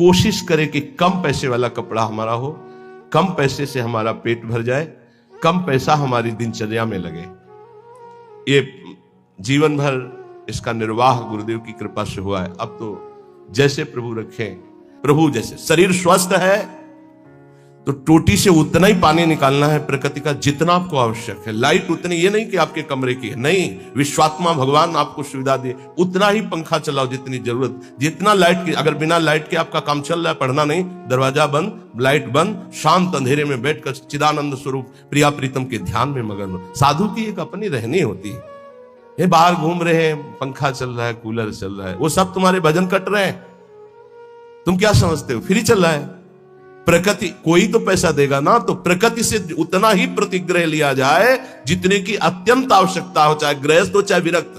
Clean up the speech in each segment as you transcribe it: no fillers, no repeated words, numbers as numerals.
कोशिश करें कि कम पैसे वाला कपड़ा हमारा हो, कम पैसे से हमारा पेट भर जाए, कम पैसा हमारी दिनचर्या में लगे। ये जीवन भर इसका निर्वाह गुरुदेव की कृपा से हुआ है। अब तो जैसे प्रभु रखें, प्रभु जैसे। शरीर स्वस्थ है तो टोटी से उतना ही पानी निकालना है प्रकृति का जितना आपको आवश्यक है। लाइट उतनी, ये नहीं कि आपके कमरे की है, नहीं, विश्वात्मा भगवान आपको सुविधा दे, उतना ही पंखा चलाओ जितनी जरूरत, जितना लाइट की। अगर बिना लाइट के आपका काम चल रहा है, पढ़ना नहीं, दरवाजा बंद, लाइट बंद, शांत अंधेरे में बैठकर चिदानंद स्वरूप प्रिया प्रीतम के ध्यान में मगन हो। साधु की एक अपनी रहनी होती है। ये बाहर घूम रहे हैं, पंखा चल रहा है, कूलर चल रहा है, वो सब तुम्हारे भजन कट रहे हैं, तुम क्या समझते हो, फ्री चल रहा है। प्रकृति कोई तो पैसा देगा ना, तो प्रकृति से उतना ही प्रतिग्रह लिया जाए जितने की अत्यंत आवश्यकता हो, चाहे गृहस्थ हो चाहे विरक्त।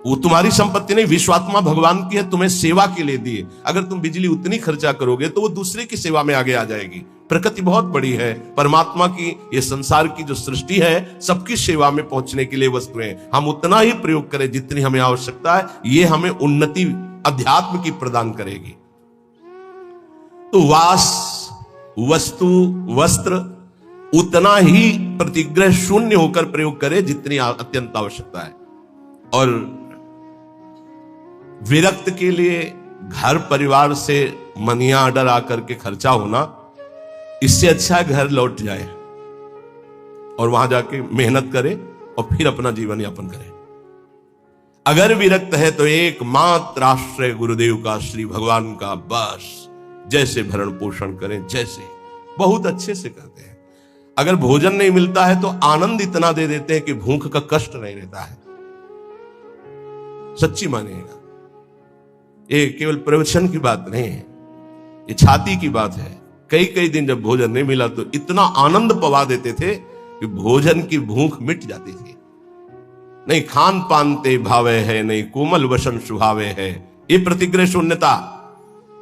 वो तुम्हारी संपत्ति नहीं, विश्वात्मा भगवान की है, तुम्हें सेवा के लिए दिए। अगर तुम बिजली उतनी खर्चा करोगे तो वो दूसरे की सेवा में आगे आ जाएगी। प्रकृति बहुत बड़ी है, परमात्मा की, ये संसार की जो सृष्टि है, सबकी सेवा में पहुंचने के लिए वस्तुएं, हम उतना ही प्रयोग करें जितनी हमें आवश्यकता है। ये हमें उन्नति अध्यात्म की प्रदान करेगी। तो वास, वस्तु, वस्त्र उतना ही प्रतिग्रह शून्य होकर प्रयोग करे जितनी अत्यंत आवश्यकता है। और विरक्त के लिए घर परिवार से मनिया ऑर्डर आकर के खर्चा होना, इससे अच्छा घर लौट जाए और वहां जाके मेहनत करे और फिर अपना जीवन यापन करे। अगर विरक्त है तो एकमात्र आश्रय गुरुदेव का, श्री भगवान का, बस जैसे भरण पोषण करें, जैसे बहुत अच्छे से करते हैं। अगर भोजन नहीं मिलता है तो आनंद इतना दे देते हैं कि भूख का कष्ट नहीं रहता है। सच्ची मानिएगा, ये केवल प्रवचन की बात नहीं है, ये छाती की बात है। कई कई दिन जब भोजन नहीं मिला तो इतना आनंद पवा देते थे कि भोजन की भूख मिट जाती थी। नहीं खान पान ते भावे है, नहीं कोमल वसन सुहावे है, ये प्रतिग्रह शून्यता।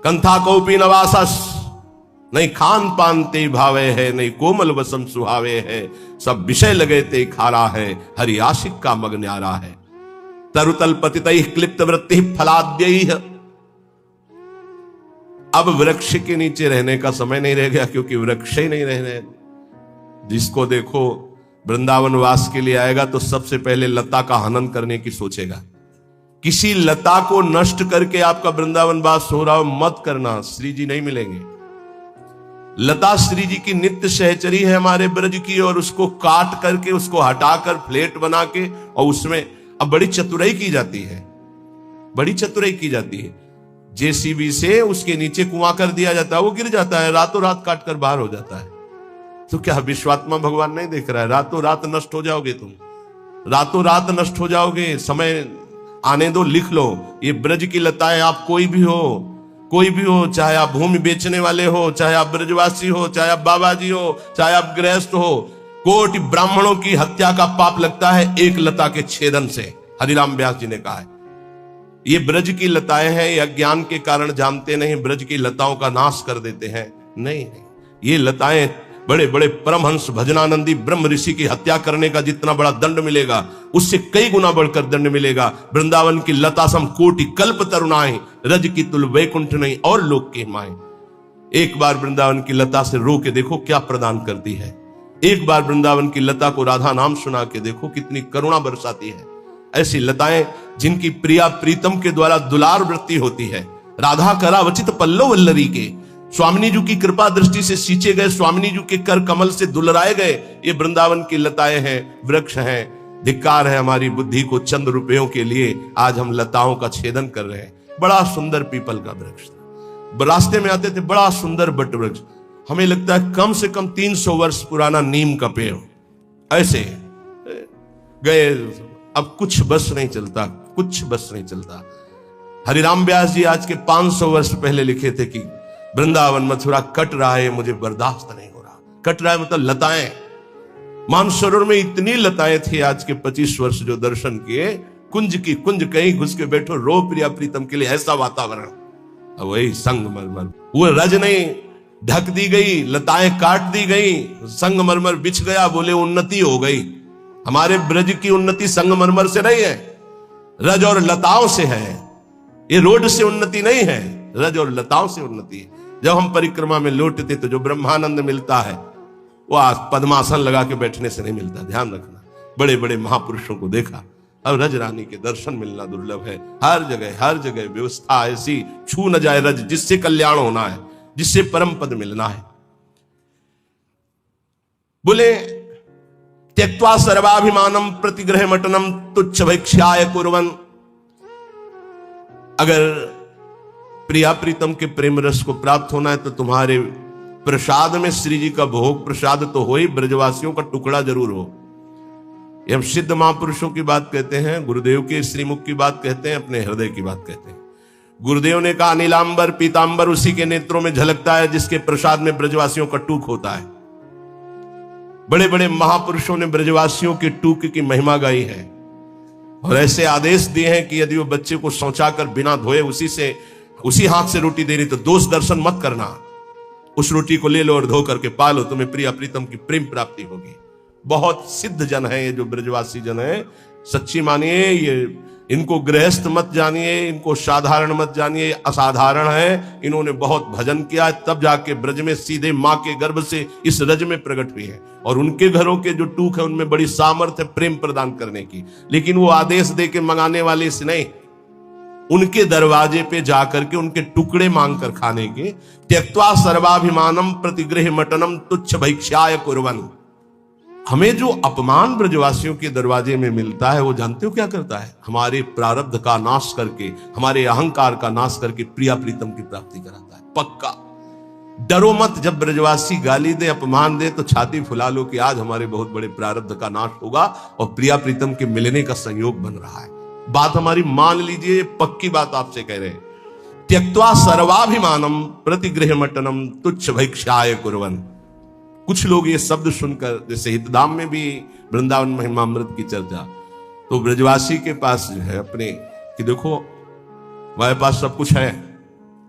कंथा कौपी नवासस, नहीं खान पान ते भावे है, नहीं कोमल वसम सुहावे है, सब विषय लगे ते खारा है, हरि आशिक का मग न्यारा है। तरुतल पतितैः क्लिप्त वृत्ति फलाद्यैः। अब वृक्ष के नीचे रहने का समय नहीं रह गया, क्योंकि वृक्ष ही नहीं रहने। जिसको देखो वृंदावन वास के लिए आएगा तो सबसे पहले लता का हनन करने की सोचेगा। किसी लता को नष्ट करके आपका वृंदावन वास हो रहा हो, मत करना, श्री जी नहीं मिलेंगे। लता श्री जी की नित्य सहचरी है हमारे ब्रज की, और उसको काट करके, उसको हटाकर फ्लेट बना के, और उसमें अब बड़ी चतुराई की जाती है, बड़ी चतुराई की जाती है। जेसीबी से उसके नीचे कुआं कर दिया जाता है, वो गिर जाता है, रातों रात काट कर बाहर हो जाता है। तो क्या विश्वात्मा भगवान नहीं देख रहा है? रातों रात नष्ट हो जाओगे तुम, रातों रात नष्ट हो जाओगे। समय आने दो, लिख लो। ये ब्रज की लताएं, आप कोई भी हो, कोई भी हो, चाहे आप भूमि बेचने वाले हो, चाहे आप ब्रजवासी हो, चाहे आप बाबा जी हो, चाहे आप गृहस्थ हो, कोटि ब्राह्मणों की हत्या का पाप लगता है एक लता के छेदन से, हरिराम व्यास जी ने कहा है। ये ब्रज की लताएं हैं, ये अज्ञान के कारण जानते नहीं, ब्रज की लताओं का नाश कर देते हैं। नहीं, ये लताएं बड़े बड़े परमहंस भजनानंदी ब्रह्म ऋषि की हत्या करने का जितना बड़ा दंड मिलेगा, उससे कई गुना बढ़कर दंड मिलेगा। वृंदावन की लता सम कोटि कल्प तरुणाएं, रज की तुल वैकुंठ नहीं और लोक के माएं। एक बार वृंदावन की लता से रो के देखो क्या प्रदान करती है। एक बार वृंदावन की लता को राधा नाम सुना के देखो कितनी करुणा बरसाती है। ऐसी लताएं जिनकी प्रिया प्रीतम के द्वारा दुलार वृत्ति होती है। राधा करावचित पल्लव वल्लरी के, स्वामिनी जी की कृपा दृष्टि से सींचे गए, स्वामिनी जी के कर कमल से दुलराए गए, ये वृंदावन की लताएं हैं, वृक्ष हैं। धिक्कार है हमारी बुद्धि को चंद रुपयों के लिए आज हम लताओं का छेदन कर रहे हैं। बड़ा सुंदर पीपल का वृक्ष था, रास्ते में आते थे, बड़ा सुंदर बट वृक्ष, हमें लगता है कम से कम 300 वर्ष पुराना नीम का पेड़। ऐसे गए, अब कुछ बस नहीं चलता, कुछ बस नहीं चलता। हरिराम व्यास जी आज के 500 वर्ष पहले लिखे थे कि वृंदावन मथुरा कट रहा है, मुझे बर्दाश्त नहीं हो रहा। कट रहा है मतलब लताएं, मानसरोवर में इतनी लताएं थी। आज के 25 वर्ष जो दर्शन किए, कुंज की कुंज, कहीं घुस के बैठो, रो प्रिया प्रीतम के लिए, ऐसा वातावरण। अब वही संगमरमर, वो रज नहीं ढक दी गई, लताएं काट दी गई, संगमरमर बिछ गया, बोले उन्नति हो गई। हमारे ब्रज की उन्नति संगमरमर से नहीं है, रज और लताओं से है। ये रोड से उन्नति नहीं है, रज और लताओं से उन्नति है। जब हम परिक्रमा में लौटते तो जो ब्रह्मानंद मिलता है वो आज पद्मासन लगा के बैठने से नहीं मिलता, ध्यान रखना। बड़े बड़े महापुरुषों को देखा, अब रज रानी के दर्शन मिलना दुर्लभ है। हर जगह व्यवस्था ऐसी, छू न जाए रज, जिससे कल्याण होना है, जिससे परम पद मिलना है। बोले त्यक्त्वा सर्वाभिमानम प्रतिग्रह मटनम तुच्छ भैक्ष्याय कुर्वन्। अगर प्रिया प्रीतम के प्रेम रस को प्राप्त होना है तो तुम्हारे प्रसाद में श्री जी का भोग प्रसाद तो हो ही, ब्रजवासियों का टुकड़ा जरूर हो। ये हम सिद्ध महापुरुषों की बात कहते हैं, गुरुदेव के श्रीमुख की बात कहते हैं, अपने हृदय की बात कहते हैं। गुरुदेव ने कहा नीलांबर पीतांबर उसी के नेत्रों में झलकता है जिसके प्रसाद में ब्रजवासियों का टूक होता है। बड़े बड़े महापुरुषों ने ब्रजवासियों के टूक की महिमा गाई है और ऐसे आदेश दिए हैं कि यदि वो बच्चे को शौचाकर बिना धोए उसी हाथ से रोटी दे रही तो दोष दर्शन मत करना, उस रोटी को ले लो और धो करके पालो, तुम्हें प्रिया प्रीतम की प्रेम प्राप्ति होगी। बहुत सिद्ध जन है ये जो ब्रजवासी जन है, सच्ची मानिए, ये इनको गृहस्थ मत जानिए, इनको साधारण मत जानिए, असाधारण है। इन्होंने बहुत भजन किया तब जाके ब्रज में सीधे मां के गर्भ से इस रज में प्रकट हुई है और उनके घरों के जो टूक है उनमें बड़ी सामर्थ्य है प्रेम प्रदान करने की। लेकिन वो आदेश दे के मंगाने वाले से नहीं, उनके दरवाजे पे जाकर के उनके टुकड़े मांग कर खाने के। त्यक्त्वा सर्वाभिमानम प्रतिग्रह मटनम तुच्छ भैक्ष्याय कुर्वन्। हमें जो अपमान ब्रजवासियों के दरवाजे में मिलता है वो जानते हो क्या करता है? हमारे प्रारब्ध का नाश करके, हमारे अहंकार का नाश करके प्रिया प्रीतम की प्राप्ति कराता है। पक्का डरो मत, जब ब्रजवासी गाली दे अपमान दे तो छाती फुला लो कि आज हमारे बहुत बड़े प्रारब्ध का नाश होगा और प्रिया प्रीतम के मिलने का संयोग बन रहा है। बात हमारी मान लीजिए, पक्की बात आपसे कह रहे हैं। त्यक्त्वा सर्वाभिमानम प्रतिग्रह मटनम तुच्छ भैक्ष्याय कुर्वन्। कुछ लोग ये शब्द सुनकर, जैसे हितधाम में भी वृंदावन महिमामृत की चर्चा, तो ब्रजवासी के पास जो है अपने कि देखो हमारे पास सब कुछ है,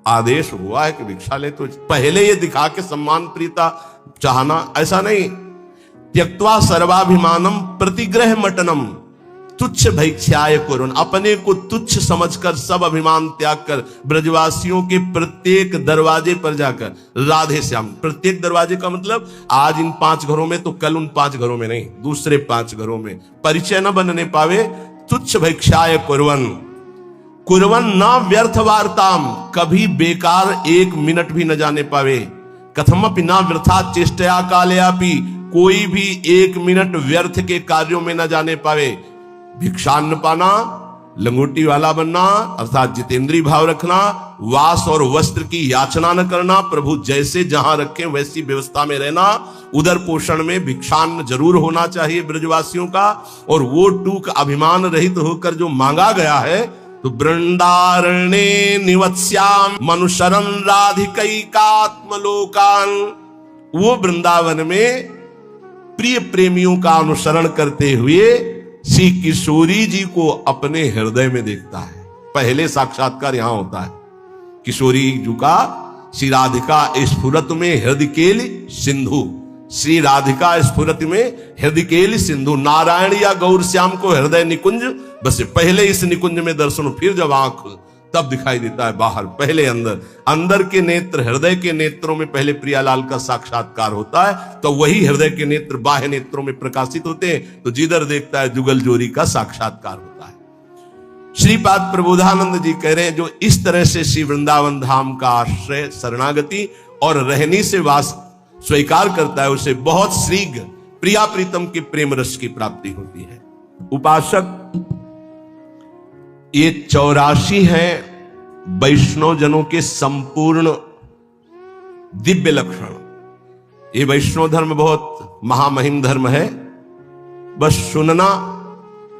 आदेश हुआ है कि भिक्षा ले, तो पहले ये दिखा के सम्मान प्रीता चाहना, ऐसा नहीं। त्यक्त्वा सर्वाभिमानम प्रतिग्रह मटनम तुच्छ भैक्ष्याय कुर्वन्। अपने को तुच्छ समझकर, सब अभिमान त्याग कर ब्रजवासियों के प्रत्येक दरवाजे पर जाकर राधे श्याम। प्रत्येक दरवाजे का मतलब आज इन 5 घरों में तो कल उन 5 घरों में नहीं, दूसरे 5 घरों में परिचय न बनने पावे। तुच्छ भैक्ष्याय कुर्वन् न व्यर्थ वार्ताम। कभी बेकार 1 मिनट भी न जाने पावे। कथमपि न व्यर्था चेष्टया कालयापि। कोई भी 1 मिनट व्यर्थ के कार्यों में न जाने पावे। भिक्षान्न पाना, लंगोटी वाला बनना अर्थात जितेंद्रीय भाव रखना, वास और वस्त्र की याचना न करना, प्रभु जैसे जहां रखें वैसी व्यवस्था में रहना, उदर पोषण में भिक्षान्न जरूर होना चाहिए ब्रजवासियों का। और वो टूक अभिमान रहित होकर जो मांगा गया है, तो वृंदारण्ये निवत्स्याम मनुशरन् राधिकैकात्मलोकान्। वो वृंदावन में प्रिय प्रेमियों का अनुसरण करते हुए श्री किशोरी जी को अपने हृदय में देखता है। पहले साक्षात्कार यहां होता है किशोरी जी का। श्री राधिका स्फुरत में हृदय केल सिंधु। श्री राधिका स्फुरत में हृदय केल सिंधु। नारायण या गौर श्याम को हृदय निकुंज बस पहले इस निकुंज में दर्शन, फिर जब आंख तब दिखाई देता है बाहर। पहले अंदर के नेत्र, हृदय के नेत्रों में पहले प्रियालाल का साक्षात्कार होता है, तो वही हृदय के नेत्र बाह्य नेत्रों में प्रकाशित होते हैं, तो जिधर देखता है जुगल जोरी का साक्षात्कार होता है। श्रीपाद प्रबोधानंद जी कह रहे हैं जो इस तरह से श्री वृंदावन धाम का आश्रय, शरणागति और रहनी से वास स्वीकार करता है, उसे बहुत शीघ्र प्रिया प्रीतम के प्रेम रस की प्राप्ति होती है। उपासक, ये 84 हैं वैष्णव जनों के संपूर्ण दिव्य लक्षण। ये वैष्णव धर्म बहुत महामहिम धर्म है, बस सुनना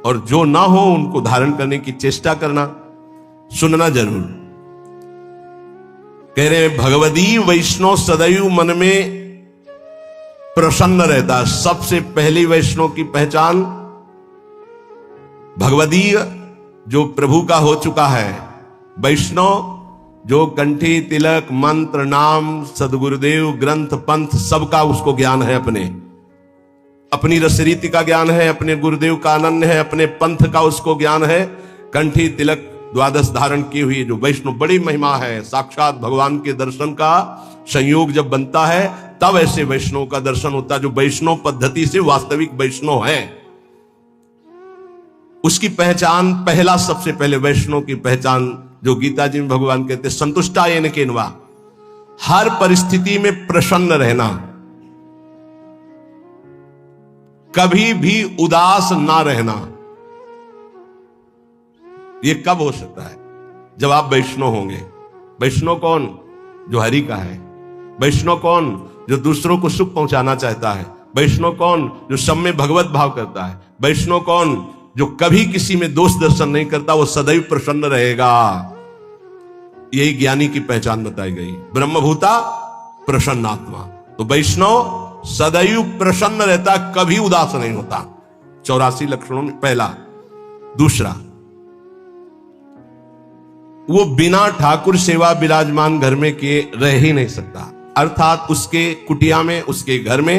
और जो ना हो उनको धारण करने की चेष्टा करना, सुनना जरूर। कह रहे भगवदी वैष्णव सदैव मन में प्रसन्न रहता है। सबसे पहली वैष्णव की पहचान भगवदीय, जो प्रभु का हो चुका है। वैष्णव जो कंठी तिलक मंत्र नाम सदगुरुदेव ग्रंथ पंथ सबका उसको ज्ञान है, अपनी रसरीति का ज्ञान है, अपने गुरुदेव का आनंद है, अपने पंथ का उसको ज्ञान है। कंठी तिलक द्वादश धारण की हुई जो वैष्णव बड़ी महिमा है, साक्षात भगवान के दर्शन का संयोग जब बनता है तब ऐसे वैष्णव का दर्शन होता है, जो वैष्णव पद्धति से वास्तविक वैष्णव है। उसकी पहचान, पहला सबसे पहले वैष्णव की पहचान जो गीता जी में भगवान कहते संतुष्टा येन केनवा, हर परिस्थिति में प्रसन्न रहना, कभी भी उदास ना रहना। यह कब हो सकता है? जब आप वैष्णव होंगे। वैष्णव कौन? जो हरि का है। वैष्णव कौन? जो दूसरों को सुख पहुंचाना चाहता है। वैष्णव कौन? जो सब में भगवत भाव करता है। वैष्णव कौन? जो कभी किसी में दोष दर्शन नहीं करता, वो सदैव प्रसन्न रहेगा। यही ज्ञानी की पहचान बताई गई, ब्रह्मभूता प्रसन्नात्मा। तो वैष्णव सदैव प्रसन्न रहता, कभी उदास नहीं होता। 84 लक्षणों में पहला। दूसरा, वो बिना ठाकुर सेवा विराजमान घर में किए रह ही नहीं सकता। अर्थात उसके कुटिया में, उसके घर में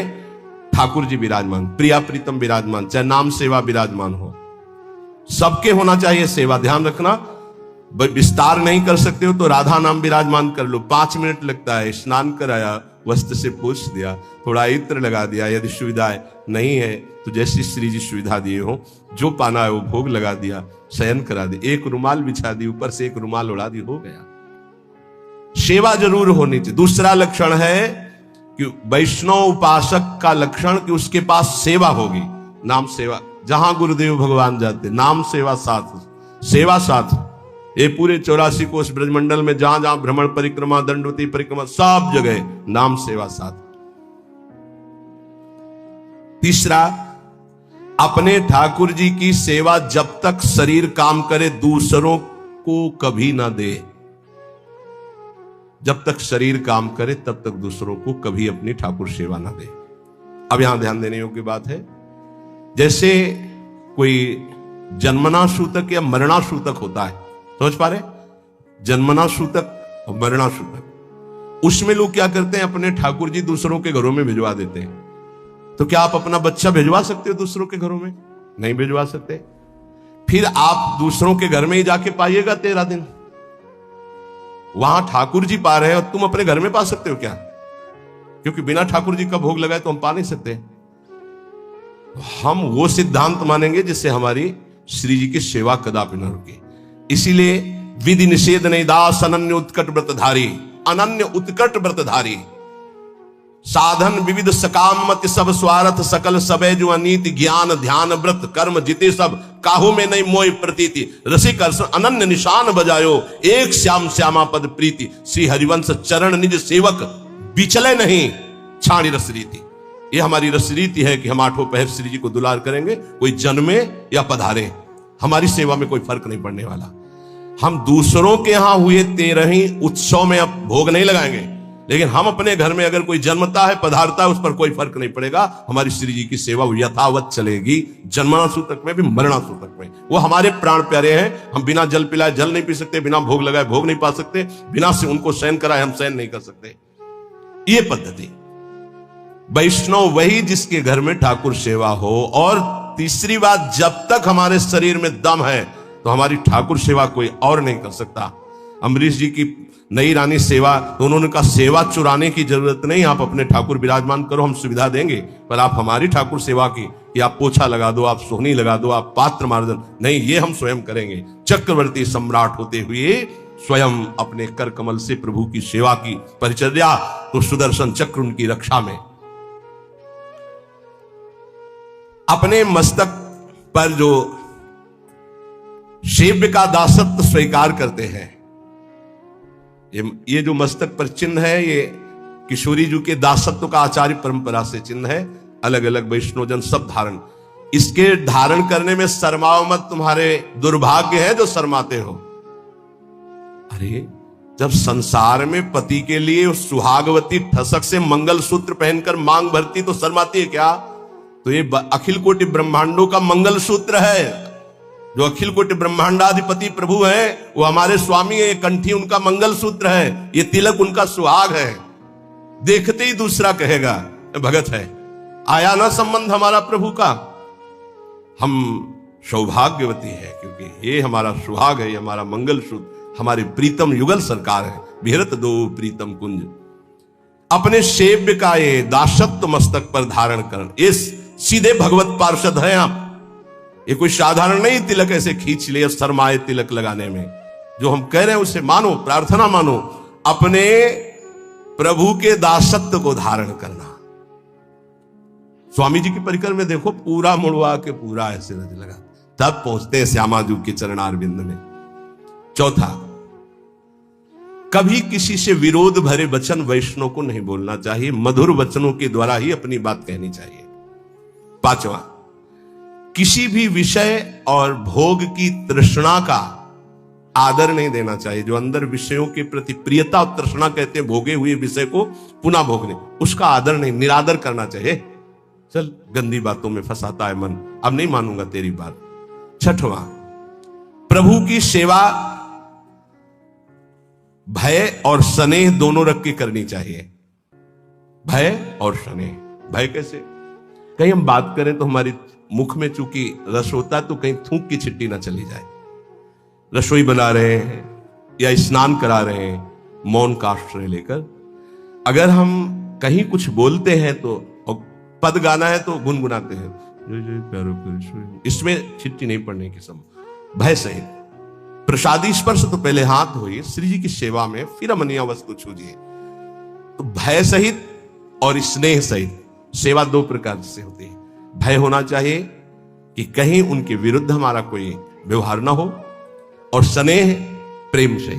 ठाकुर जी विराजमान, प्रिया प्रीतम विराजमान, चाहे नाम सेवा विराजमान हो। सबके होना चाहिए सेवा, ध्यान रखना। विस्तार नहीं कर सकते हो तो राधा नाम विराजमान कर लो, 5 मिनट लगता है। स्नान कराया, वस्त्र से पोंछ दिया, थोड़ा इत्र लगा दिया, यदि सुविधा नहीं है तो जैसी श्री जी सुविधा दिए हो, जो पाना है वो भोग लगा दिया, शयन करा दिया, एक रुमाल बिछा दी, ऊपर से एक रुमाल उड़ा दी, हो गया। सेवा जरूर होनी चाहिए। दूसरा लक्षण है कि वैष्णव उपासक का लक्षण कि उसके पास सेवा होगी, नाम सेवा। जहां गुरुदेव भगवान जाते, नाम सेवा साथ, सेवा साथ। ये पूरे 84 कोष ब्रजमंडल में जहां जहां भ्रमण परिक्रमा, दंडवती परिक्रमा, सब जगह नाम सेवा साथ। तीसरा, अपने ठाकुर जी की सेवा जब तक शरीर काम करे दूसरों को कभी ना दे। जब तक शरीर काम करे तब तक दूसरों को कभी अपनी ठाकुर सेवा ना दे। अब यहां ध्यान देने योग्य बात है, जैसे कोई जन्मना सूतक या मरना सूतक होता है, समझ पा रहे? जन्मना सूतक और मरना सूतक, उसमें लोग क्या करते हैं, अपने ठाकुर जी दूसरों के घरों में भिजवा देते हैं। तो क्या आप अपना बच्चा भिजवा सकते हो दूसरों के घरों में? नहीं भिजवा सकते। फिर आप दूसरों के घर में ही जाके पाइएगा 13 दिन। वहां ठाकुर जी पा रहे हैं और तुम अपने घर में पा सकते हो क्या? क्योंकि बिना ठाकुर जी का भोग लगाए तो हम पा नहीं सकते। हम वो सिद्धांत मानेंगे जिससे हमारी श्री जी की सेवा कदापि न रुके। इसीलिए विधि निषेध नहीं दास अनन्य उत्कट व्रतधारी, अनन्य उत्कट व्रतधारी, साधन विविध सकाम मत सब स्वार्थ सकल सबे जो अनीति ज्ञान ध्यान व्रत कर्म जिते सब काहू में नहीं मोह प्रतीति रसिक अनन्य निशान बजायो एक श्याम श्यामा पद प्रीति श्री हरिवंश चरण निज सेवक बिचले नहीं छाणी रस रीति। ये हमारी रस रीति है कि हम 8 पहर श्री जी को दुलार करेंगे, कोई जन्मे या पधारे, हमारी सेवा में कोई फर्क नहीं पड़ने वाला। हम दूसरों के यहां हुए 13 उत्सव में अब भोग नहीं लगाएंगे, लेकिन हम अपने घर में अगर कोई जन्मता है, पधारता है, उस पर कोई फर्क नहीं पड़ेगा। हमारी श्री जी की सेवा यथावत चलेगी, जन्मना सूतक में भी मरना सूतक में। वो हमारे प्राण प्यारे हैं। हम बिना जल पिलाए जल नहीं पी सकते, बिना भोग लगाए भोग नहीं पा सकते, बिना से उनको शयन कराए हम शयन नहीं कर सकते। ये पद्धति वैष्णव वही जिसके घर में ठाकुर सेवा हो। और तीसरी बात, जब तक हमारे शरीर में दम है तो हमारी ठाकुर सेवा कोई और नहीं कर सकता। अम्बरीश जी की नई रानी सेवा, तो उन्होंने कहा सेवा चुराने की जरूरत नहीं, आप अपने ठाकुर विराजमान करो, हम सुविधा देंगे, पर आप हमारी ठाकुर सेवा की कि आप पोछा लगा दो, आप सोहनी लगा दो, आप पात्र मार्जन नहीं, ये हम स्वयं करेंगे। चक्रवर्ती सम्राट होते हुए स्वयं अपने कर कमल से प्रभु की सेवा की परिचर्या, तो सुदर्शन चक्र उनकी रक्षा में। अपने मस्तक पर जो सेव्य का दासत्व स्वीकार करते हैं, ये जो मस्तक पर चिन्ह है, ये किशोरी जी के दासत्व का आचार्य परंपरा से चिन्ह है। अलग अलग वैष्णवजन सब धारण, इसके धारण करने में शर्माओ मत, तुम्हारे दुर्भाग्य है जो शर्माते हो। अरे जब संसार में पति के लिए सुहागवती ठसक से मंगल सूत्र पहनकर मांग भरती तो शर्माती है क्या? तो ये अखिल कोटि ब्रह्मांडों का मंगल सूत्र है। जो अखिल कोटि ब्रह्मांडाधिपति प्रभु है वो हमारे स्वामी है। ये कंठी उनका मंगल सूत्र है, ये तिलक उनका सुहाग है। देखते ही दूसरा कहेगा भगत है। आया ना संबंध हमारा प्रभु का। हम सौभाग्यवती है, क्योंकि ये हमारा सुहाग है, ये हमारा मंगल सूत्र, हमारे प्रीतम युगल सरकार है। बिहरत दो प्रीतम कुंज, अपने सेव्य का ये दासत्व मस्तक पर धारण करण, ये सीधे भगवत पार्षद है आप। ये कोई साधारण नहीं तिलक ऐसे खींच ले शर्माए तिलक लगाने में। जो हम कह रहे हैं उसे मानो, प्रार्थना मानो, अपने प्रभु के दासत्व को धारण करना। स्वामी जी की परिकर में देखो, पूरा मुड़वा के पूरा ऐसे रज लगा, तब पहुंचते हैं श्यामाजू के चरणारविंद में। चौथा, कभी किसी से विरोध भरे वचन वैष्णव को नहीं बोलना चाहिए, मधुर वचनों के द्वारा ही अपनी बात कहनी चाहिए। पांचवा, किसी भी विषय और भोग की तृष्णा का आदर नहीं देना चाहिए। जो अंदर विषयों के प्रति प्रियता और तृष्णा कहते हैं, भोगे हुए विषय को पुनः भोगने, उसका आदर नहीं, निरादर करना चाहिए। चल गंदी बातों में फंसाता है मन, अब नहीं मानूंगा तेरी बात। छठवां, प्रभु की सेवा भय और स्नेह दोनों रख के करनी चाहिए। भय और स्नेह। भय कैसे? कहीं हम बात करें तो हमारी मुख में चूंकि रस होता है तो कहीं थूक की छिट्टी ना चली जाए। रसोई बना रहे हैं या स्नान करा रहे हैं, मौन का आश्रय लेकर अगर हम कहीं कुछ बोलते हैं तो, और पद गाना है तो गुनगुनाते हैं, इसमें छिट्टी नहीं पड़ने की संभव। भय सहित प्रसादी स्पर्श तो पहले हाथ धोइए श्री जी की सेवा में, फिर अमनिया वस्तु छूजिए। तो भय सहित और स्नेह सहित सेवा दो प्रकार से होती है। भय होना चाहिए कि कहीं उनके विरुद्ध हमारा कोई व्यवहार ना हो, और स्नेह प्रेम से।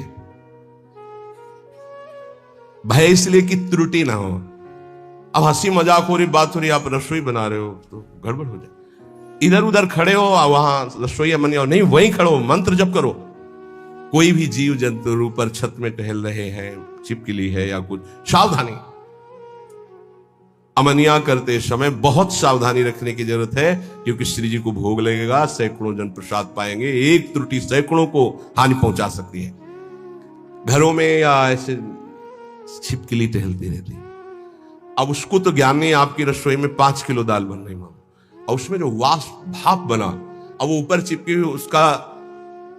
भय इसलिए कि त्रुटि ना हो। अब हंसी मजाक हो रही, बात हो रही, आप रसोई बना रहे हो तो गड़बड़ हो जाए। इधर उधर खड़े हो, वहां रसोई मनिया नहीं, वहीं खड़ो, मंत्र जप करो। कोई भी जीव जंतु ऊपर छत में टहल रहे हैं, छिपकली है या कुछ, सावधानी। अमनिया करते समय बहुत सावधानी रखने की जरूरत है, क्योंकि श्री जी को भोग लगेगा, सैकड़ों जन प्रसाद पाएंगे, एक त्रुटि सैकड़ों को हानि पहुंचा सकती है। घरों में या ऐसे छिपकली टहलती रहती है। अब उसको तो ज्ञान नहीं, आपकी रसोई में 5 किलो दाल बन रही मां, और उसमें जो वाष्प भाप बना, अब वो ऊपर चिपकी हुई, उसका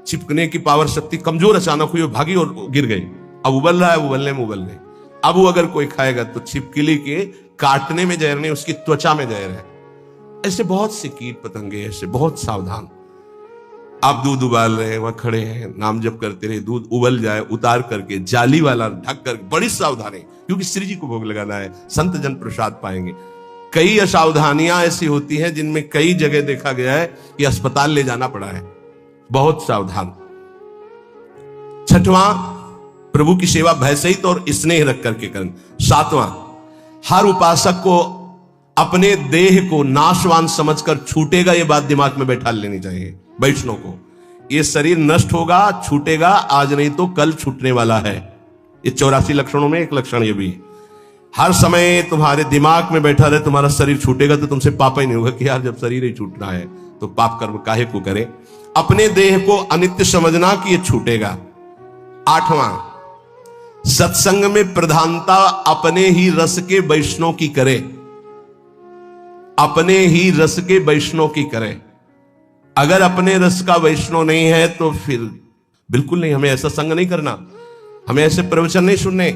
चिपकने की पावर शक्ति कमजोर अचानक हुई, भागी और गिर गई। अब उबल रहा है, उबलने में उबल गई। अब वो अगर कोई खाएगा तो छिपकली के काटने में जहर नहीं, उसकी त्वचा में जहर है। ऐसे बहुत से कीट पतंगे, ऐसे बहुत सावधान। आप दूध उबाल रहे हैं, वहां खड़े हैं, नाम जप करते रहे, दूध उबल जाए, उतार करके जाली वाला ढक कर, बड़ी सावधानी, क्योंकि श्री जी को भोग लगाना है, संत जन प्रसाद पाएंगे। कई असावधानियां ऐसी होती हैं जिनमें कई जगह देखा गया है कि अस्पताल ले जाना पड़ा है। बहुत सावधान। छठवां, प्रभु की सेवा भय सहित और स्नेह रख करके करें। सातवां, हर उपासक को अपने देह को नाशवान समझकर छूटेगा, यह बात दिमाग में बैठा लेनी चाहिए वैष्णव को। यह शरीर नष्ट होगा, छूटेगा, आज नहीं तो कल छूटने वाला है। ये 84 लक्षणों में एक लक्षण ये भी। हर समय तुम्हारे दिमाग में बैठा रहे तुम्हारा शरीर छूटेगा तो तुमसे पाप ही नहीं होगा कि यार जब शरीर ही छूटना है तो पाप कर्म काहे को करे। अपने देह को अनित्य समझना कि यह छूटेगा। आठवां, सत्संग में प्रधानता अपने ही रस के वैष्णव की करे। अपने ही रस के वैष्णव की करे। अगर अपने रस का वैष्णव नहीं है तो फिर बिल्कुल नहीं, हमें ऐसा संग नहीं करना, हमें ऐसे प्रवचन नहीं सुनने।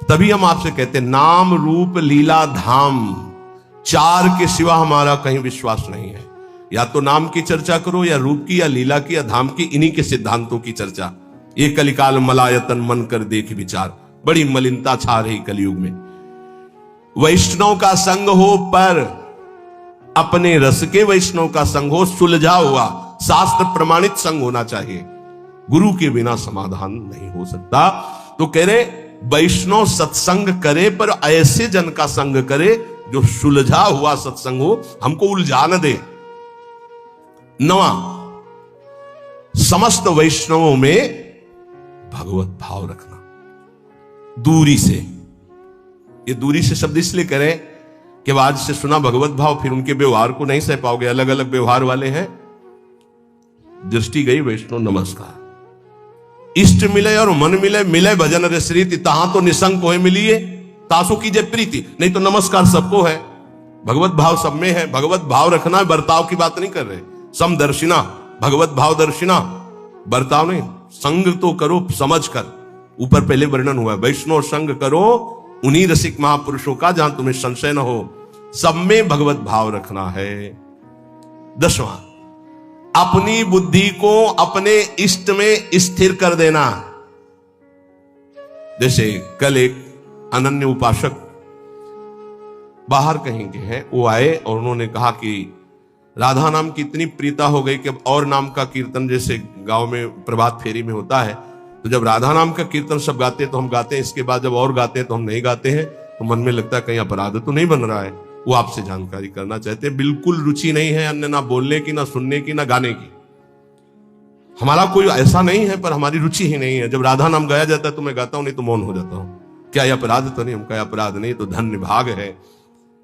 तभी हम आपसे कहते हैं, नाम रूप लीला धाम, चार के सिवा हमारा कहीं विश्वास नहीं है। या तो नाम की चर्चा करो, या रूप की, या लीला की, या धाम की, इन्हीं के सिद्धांतों की चर्चा। ये कलिकाल मलायतन मन कर देख विचार, बड़ी मलिनता छा रही कलयुग में। वैष्णव का संग हो, पर अपने रस के वैष्णव का संग हो, सुलझा हुआ शास्त्र प्रमाणित संग होना चाहिए। गुरु के बिना समाधान नहीं हो सकता। तो कह रहे वैष्णव सत्संग करे, पर ऐसे जन का संग करे जो सुलझा हुआ सत्संग हो, हमको उलझा न दे। नवा, समस्त वैष्णवों में भगवत भाव रखना, दूरी से। ये दूरी से शब्द इसलिए करें कि आज से सुना भगवत भाव, फिर उनके व्यवहार को नहीं सह पाओगे। अलग अलग व्यवहार वाले हैं, दृष्टि गई वैष्णव नमस्कार। इष्ट मिले और मन मिले, मिले भजन रस रीति, तहां तो निसंक होए मिलिए, तासु कीजिए प्रीति। नहीं तो नमस्कार सबको है, भगवत भाव सब में है। भगवत भाव रखना है, बर्ताव की बात नहीं कर रहे। समदर्शिना, भगवत भाव दर्शिना, बर्ताव नहीं, संग तो करो समझ कर। ऊपर पहले वर्णन हुआ है, वैष्णव संग करो उन्हीं रसिक महापुरुषों का जहां तुम्हें संशय न हो, सब में भगवत भाव रखना है। 10वां, अपनी बुद्धि को अपने इष्ट में स्थिर कर देना। जैसे कल एक अनन्य उपासक बाहर कहीं के हैं, वो आए और उन्होंने कहा कि राधा नाम की इतनी प्रीता हो गई कि अब और नाम का कीर्तन जैसे गांव में प्रभात फेरी में होता है, तो जब राधा नाम का कीर्तन सब गाते हैं तो हम गाते हैं, इसके बाद जब और गाते हैं तो हम नहीं गाते हैं, तो मन में लगता है कहीं अपराध तो नहीं बन रहा है। वो आपसे जानकारी करना चाहते हैं। बिल्कुल रुचि नहीं है अन्य ना बोलने की, ना सुनने की, ना गाने की। हमारा कोई ऐसा नहीं है, पर हमारी रुचि ही नहीं है। जब राधा नाम गाया जाता है तो मैं गाता हूं, नहीं तो मौन हो जाता हूं। क्या यह अपराध तो नहीं? हम क्या अपराध नहीं, तो धन्य भाग है।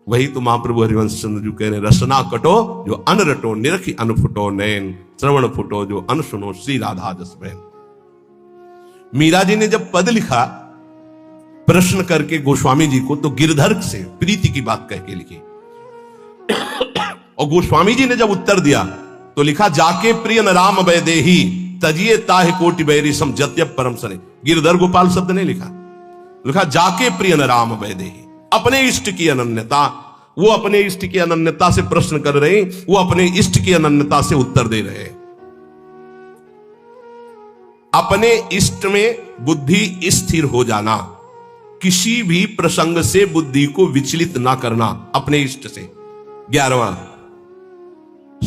वही तो महाप्रभु हरिवंश चंद्र जी कह रहे, रसना कटो जो अन रटो, निरखी अन फुटो नैन, श्रवण फुटो जो अन सुनो, श्री राधा जसमैन। मीरा जी ने जब पद लिखा प्रश्न करके गोस्वामी जी को, तो गिरधर से प्रीति की बात कह के लिखी। और गोस्वामी जी ने जब उत्तर दिया तो लिखा, जाके प्रिय न राम वैदेही, तजिए ताहि कोटि बैरी सम जत्यप परम सने। गिरधर गोपाल शब्द नहीं लिखा, लिखा जाके प्रिय न राम वैदेही। अपने इष्ट की अनन्यता, वो अपने इष्ट की अनन्यता से प्रश्न कर रहे, वो अपने इष्ट की अनन्यता से उत्तर दे रहे। अपने इष्ट में बुद्धि स्थिर हो जाना, किसी भी प्रसंग से बुद्धि को विचलित ना करना, अपने इष्ट से। 11वां,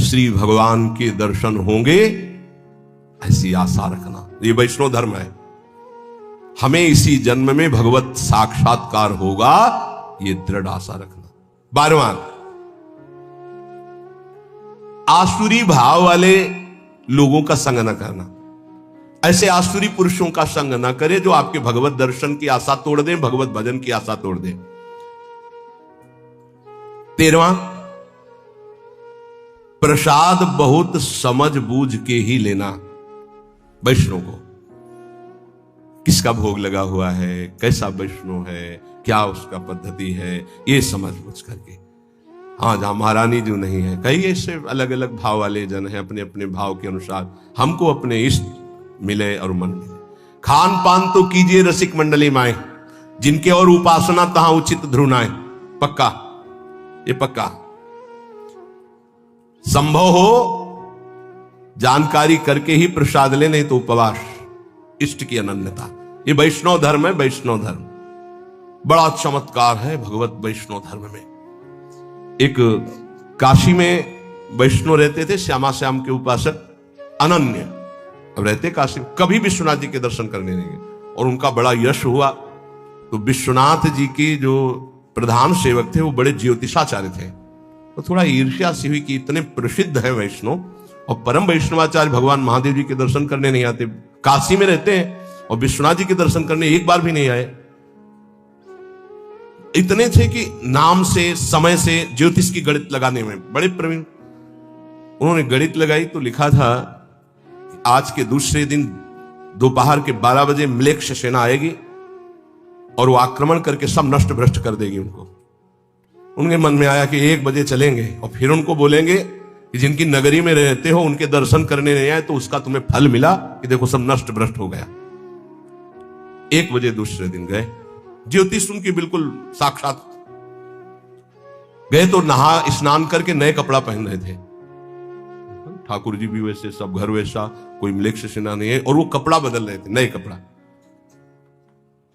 श्री भगवान के दर्शन होंगे ऐसी आशा रखना। ये वैष्णव धर्म है। हमें इसी जन्म में भगवत साक्षात्कार होगा, ये दृढ़ आशा रखना। 12वां, आसुरी भाव वाले लोगों का संग न करना। ऐसे आसुरी पुरुषों का संग न करे जो आपके भगवत दर्शन की आशा तोड़ दें, भगवत भजन की आशा तोड़ दें। 13वां, प्रसाद बहुत समझ बूझ के ही लेना। वैष्णव को किसका भोग लगा हुआ है, कैसा वैष्णव है, क्या उसका पद्धति है, ये समझ बूझ करके। हाँ, जहां महारानी जो नहीं है, कई ऐसे अलग अलग भाव वाले जन हैं, अपने अपने भाव के अनुसार हमको अपने इष्ट मिले और मन मिले। खान पान तो कीजिए रसिक मंडली माए, जिनके और उपासना तहां उचित ध्रुनाए। पक्का, ये पक्का। संभव हो जानकारी करके ही प्रसाद ले, नहीं तो उपवास, इष्ट की अनन्यता। ये वैष्णव धर्म है। वैष्णव धर्म बड़ा चमत्कार है भगवत वैष्णव धर्म में। एक काशी में वैष्णव रहते थे, श्यामा श्याम के उपासक अनन्य। अब रहते काशी में, कभी विश्वनाथ जी के दर्शन करने नहीं गए, और उनका बड़ा यश हुआ। तो विश्वनाथ जी के जो प्रधान सेवक थे वो बड़े ज्योतिषाचार्य थे, तो थोड़ा ईर्ष्या सी हुई कि इतने प्रसिद्ध है वैष्णव और परम वैष्णवाचार्य भगवान महादेव जी के दर्शन करने नहीं आते, काशी में रहते हैं और विश्वनाथ जी के दर्शन करने एक बार भी नहीं आए। इतने थे कि नाम से, समय से, ज्योतिष की गणित लगाने में बड़े प्रवीण। उन्होंने गणित लगाई तो लिखा था आज के दूसरे दिन दोपहर के 12 बजे म्लेच्छ सेना आएगी और वो आक्रमण करके सब नष्ट भ्रष्ट कर देगी उनको। उनके मन में आया कि 1 बजे चलेंगे और फिर उनको बोलेंगे कि जिनकी नगरी में रहते हो उनके दर्शन करने नहीं आए तो उसका तुम्हें फल मिला कि देखो सब नष्ट भ्रष्ट हो गया। 1 बजे दूसरे दिन गए, ज्योतिष उनकी बिल्कुल साक्षात। गए तो नहा स्नान करके नए कपड़ा पहन रहे थे। ठाकुर जी भी वैसे, सब घर वैसा, कोई म्लेच्छ सेना नहीं है, और वो कपड़ा बदल रहे थे, नए कपड़ा।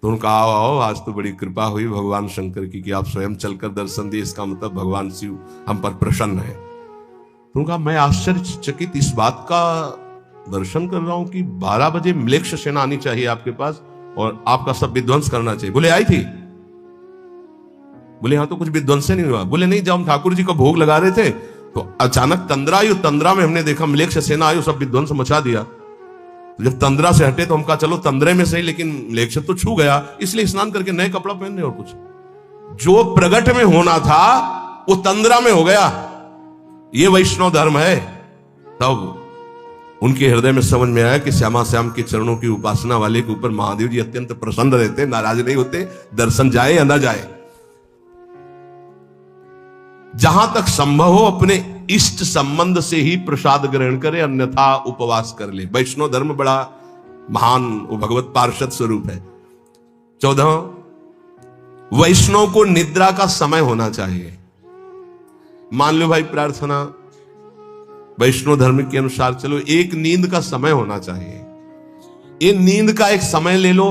तो उनका आओ आओ, आज तो बड़ी कृपा हुई भगवान शंकर की कि आप स्वयं चलकर दर्शन दिए, इसका मतलब भगवान शिव हम पर प्रसन्न है। तो उनका मैं आश्चर्यचकित इस बात का दर्शन कर रहा हूं कि 12 बजे म्लेच्छ सेना आनी चाहिए आपके पास और आपका सब विध्वंस करना चाहिए। बोले आई थी? बोले हाँ, तो कुछ विध्वंस नहीं हुआ। बोले नहीं, जब हम ठाकुर जी को भोग लगा रहे थे तो अचानक तंद्रा आई, तंद्रा में हमने देखा म्लेच्छ सेना आई, सब विध्वंस मचा दिया। तो जब तंद्रा से हटे तो हम कहा चलो तंद्रे में सही, लेकिन म्लेच्छ तो छू गया, इसलिए स्नान करके नए कपड़ा पहन रहे और कुछ। जो प्रगट में होना था वो तंद्रा में हो गया। ये वैष्णव धर्म है। तब उनके हृदय में समझ में आया कि श्यामा श्याम के चरणों की उपासना वाले के ऊपर महादेव जी अत्यंत प्रसन्न रहते, नाराज नहीं होते, दर्शन जाए या ना जाए। जहां तक संभव हो अपने इष्ट संबंध से ही प्रसाद ग्रहण करे, अन्यथा उपवास कर ले। वैष्णव धर्म बड़ा महान वो भगवत पार्षद स्वरूप है। 14, वैष्णव को निद्रा का समय होना चाहिए। मान लो भाई प्रार्थना वैष्णव धर्म के अनुसार चलो, एक नींद का समय होना चाहिए। ये नींद का एक समय ले लो,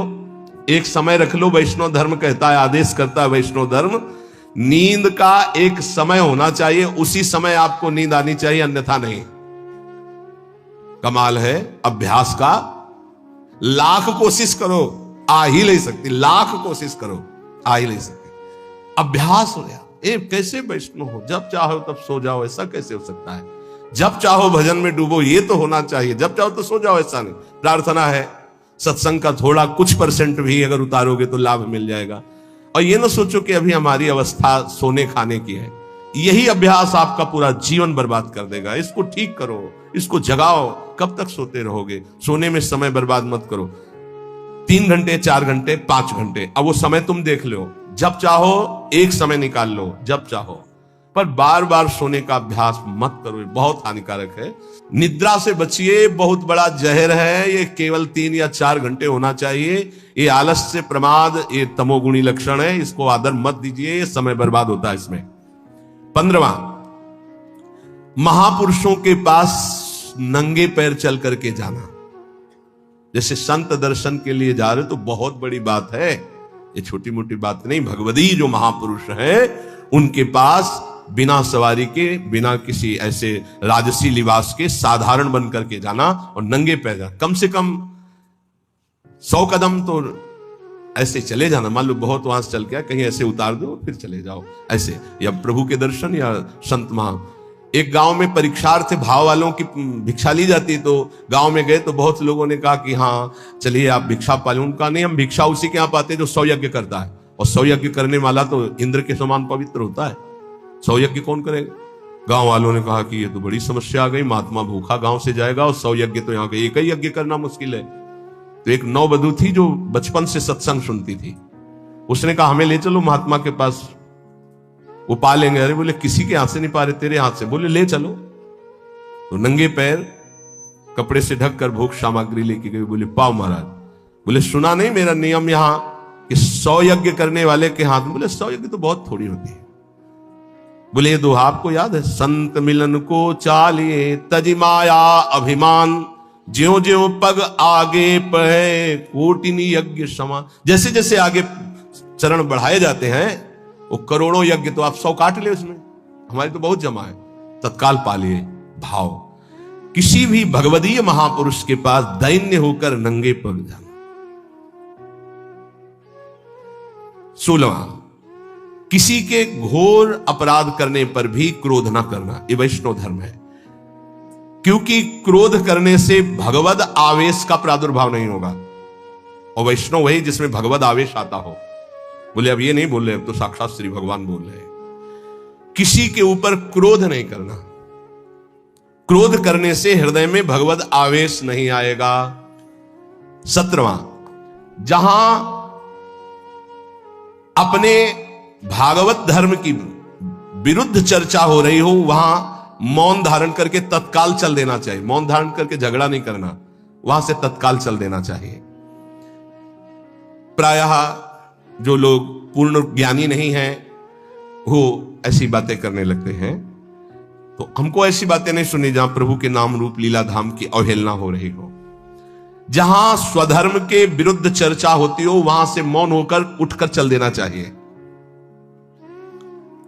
एक समय रख लो। वैष्णव धर्म कहता है, आदेश करता है वैष्णव धर्म, नींद का एक समय होना चाहिए, उसी समय आपको नींद आनी चाहिए, अन्यथा नहीं। कमाल है अभ्यास का। लाख कोशिश करो आ ही नहीं सकती, लाख कोशिश करो आ ही नहीं सकती। अभ्यास हो गया। कैसे वैष्णव हो, जब चाहो तब सो जाओ, ऐसा कैसे हो सकता है? जब चाहो भजन में डूबो, ये तो होना चाहिए। जब चाहो तो सो जाओ, ऐसा नहीं। प्रार्थना है, सत्संग का थोड़ा कुछ % भी अगर उतारोगे तो लाभ मिल जाएगा। और ये ना सोचो कि अभी हमारी अवस्था सोने खाने की है। यही अभ्यास आपका पूरा जीवन बर्बाद कर देगा। इसको ठीक करो, इसको जगाओ। कब तक सोते रहोगे? सोने में समय बर्बाद मत करो। 3 घंटे, 4 घंटे, 5 घंटे, अब वो समय तुम देख लो। जब चाहो एक समय निकाल लो, जब चाहो, पर बार बार सोने का अभ्यास मत करो, ये बहुत हानिकारक है। निद्रा से बचिए, बहुत बड़ा जहर है ये। केवल 3 या 4 घंटे होना चाहिए। ये आलस्य, प्रमाद, ये तमोगुणी लक्षण है, इसको आदर मत दीजिए, समय बर्बाद होता है इसमें। 15वां, महापुरुषों के पास नंगे पैर चल करके जाना। जैसे संत दर्शन के लिए जा रहे तो बहुत बड़ी बात है, ये छोटी मोटी बात नहीं। भगवदी जो महापुरुष है उनके पास बिना सवारी के, बिना किसी ऐसे राजसी लिबास के, साधारण बन करके जाना और नंगे पैर जाना। कम से कम 100 कदम तो ऐसे चले जाना। मान लो बहुत वहां से चल के कहीं ऐसे उतार दो, फिर चले जाओ ऐसे, या प्रभु के दर्शन या संत महा। एक गांव में परीक्षार्थ भाव वालों की भिक्षा ली जाती, तो गांव में गए तो बहुत लोगों ने कहा कि हाँ चलिए आप भिक्षा पाले। उनका नहीं, हम भिक्षा उसी के यहाँ पाते जो 100 यज्ञ करता है, और 100 यज्ञ करने वाला तो इंद्र के समान पवित्र होता है। 100 यज्ञ कौन करेगा? गांव वालों ने कहा कि ये तो बड़ी समस्या आ गई, महात्मा भूखा गांव से जाएगा और 100 यज्ञ तो यहाँ के एक ही यज्ञ करना मुश्किल है। तो एक नववधू थी जो बचपन से सत्संग सुनती थी, उसने कहा हमें ले चलो महात्मा के पास, वो पा लेंगे। अरे बोले किसी के हाथ से नहीं पा रहे, तेरे हाथ से। बोले ले चलो। तो नंगे पैर कपड़े से ढककर भोग सामग्री लेके गए। बोले पाओ महाराज। बोले सुना नहीं मेरा नियम यहां कि 100 यज्ञ करने वाले के हाथ में। बोले 100 यज्ञ तो बहुत थोड़ी होती है। बोले ये दोहा आपको याद है? संत मिलन को चालिए तज माया अभिमान, ज्यों ज्यों पग आगे पढ़े कोटिनी यज्ञ समान। जैसे जैसे आगे चरण बढ़ाए जाते हैं वो करोड़ों यज्ञ, तो आप 100 काट ले उसमें, हमारी तो बहुत जमा है। तत्काल पा लिए भाव। किसी भी भगवदीय महापुरुष के पास दैन्य होकर नंगे पग जाना। 16वां, किसी के घोर अपराध करने पर भी क्रोध ना करना। ये वैष्णव धर्म है, क्योंकि क्रोध करने से भगवद आवेश का प्रादुर्भाव नहीं होगा। और वैष्णव वही जिसमें भगवद आवेश आता हो। बोले अब ये नहीं बोल रहे, अब तो साक्षात श्री भगवान बोल रहे हैं। किसी के ऊपर क्रोध नहीं करना। क्रोध करने से हृदय में भगवद आवेश नहीं आएगा। 17वां, जहां अपने भागवत धर्म की विरुद्ध चर्चा हो रही हो वहां मौन धारण करके तत्काल चल देना चाहिए। मौन धारण करके झगड़ा नहीं करना, वहां से तत्काल चल देना चाहिए। प्रायः जो लोग पूर्ण ज्ञानी नहीं हैं वो ऐसी बातें करने लगते हैं। तो हमको ऐसी बातें नहीं सुनी जहां प्रभु के नाम रूप लीला धाम की अवहेलना हो रही हो। जहां स्वधर्म के विरुद्ध चर्चा होती हो वहां से मौन होकर उठकर चल देना चाहिए।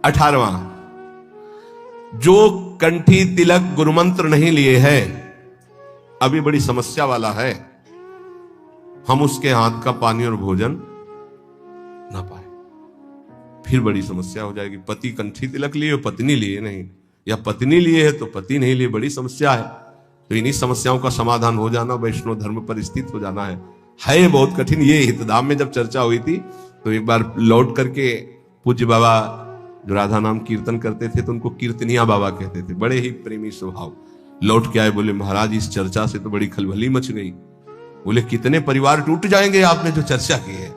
18वां, जो कंठी तिलक गुरुमंत्र नहीं लिए है, अभी बड़ी समस्या वाला है, हम उसके हाथ का पानी और भोजन ना पाए, फिर बड़ी समस्या हो जाएगी। पति कंठी तिलक लिए, पत्नी लिए नहीं, या पत्नी लिए है तो पति नहीं लिए, बड़ी समस्या है। तो इन्हीं समस्याओं का समाधान हो जाना, वैष्णव धर्म पर स्थित हो जाना है बहुत कठिन। ये हितधाम में जब चर्चा हुई थी तो एक बार लौट करके पूज्य बाबा जो राधा नाम कीर्तन करते थे तो उनको कीर्तनिया बाबा कहते थे, बड़े ही प्रेमी स्वभाव। लौट के आए, बोले महाराज इस चर्चा से तो बड़ी खलबली मच गई। बोले कितने परिवार टूट जाएंगे आपने जो चर्चा की है।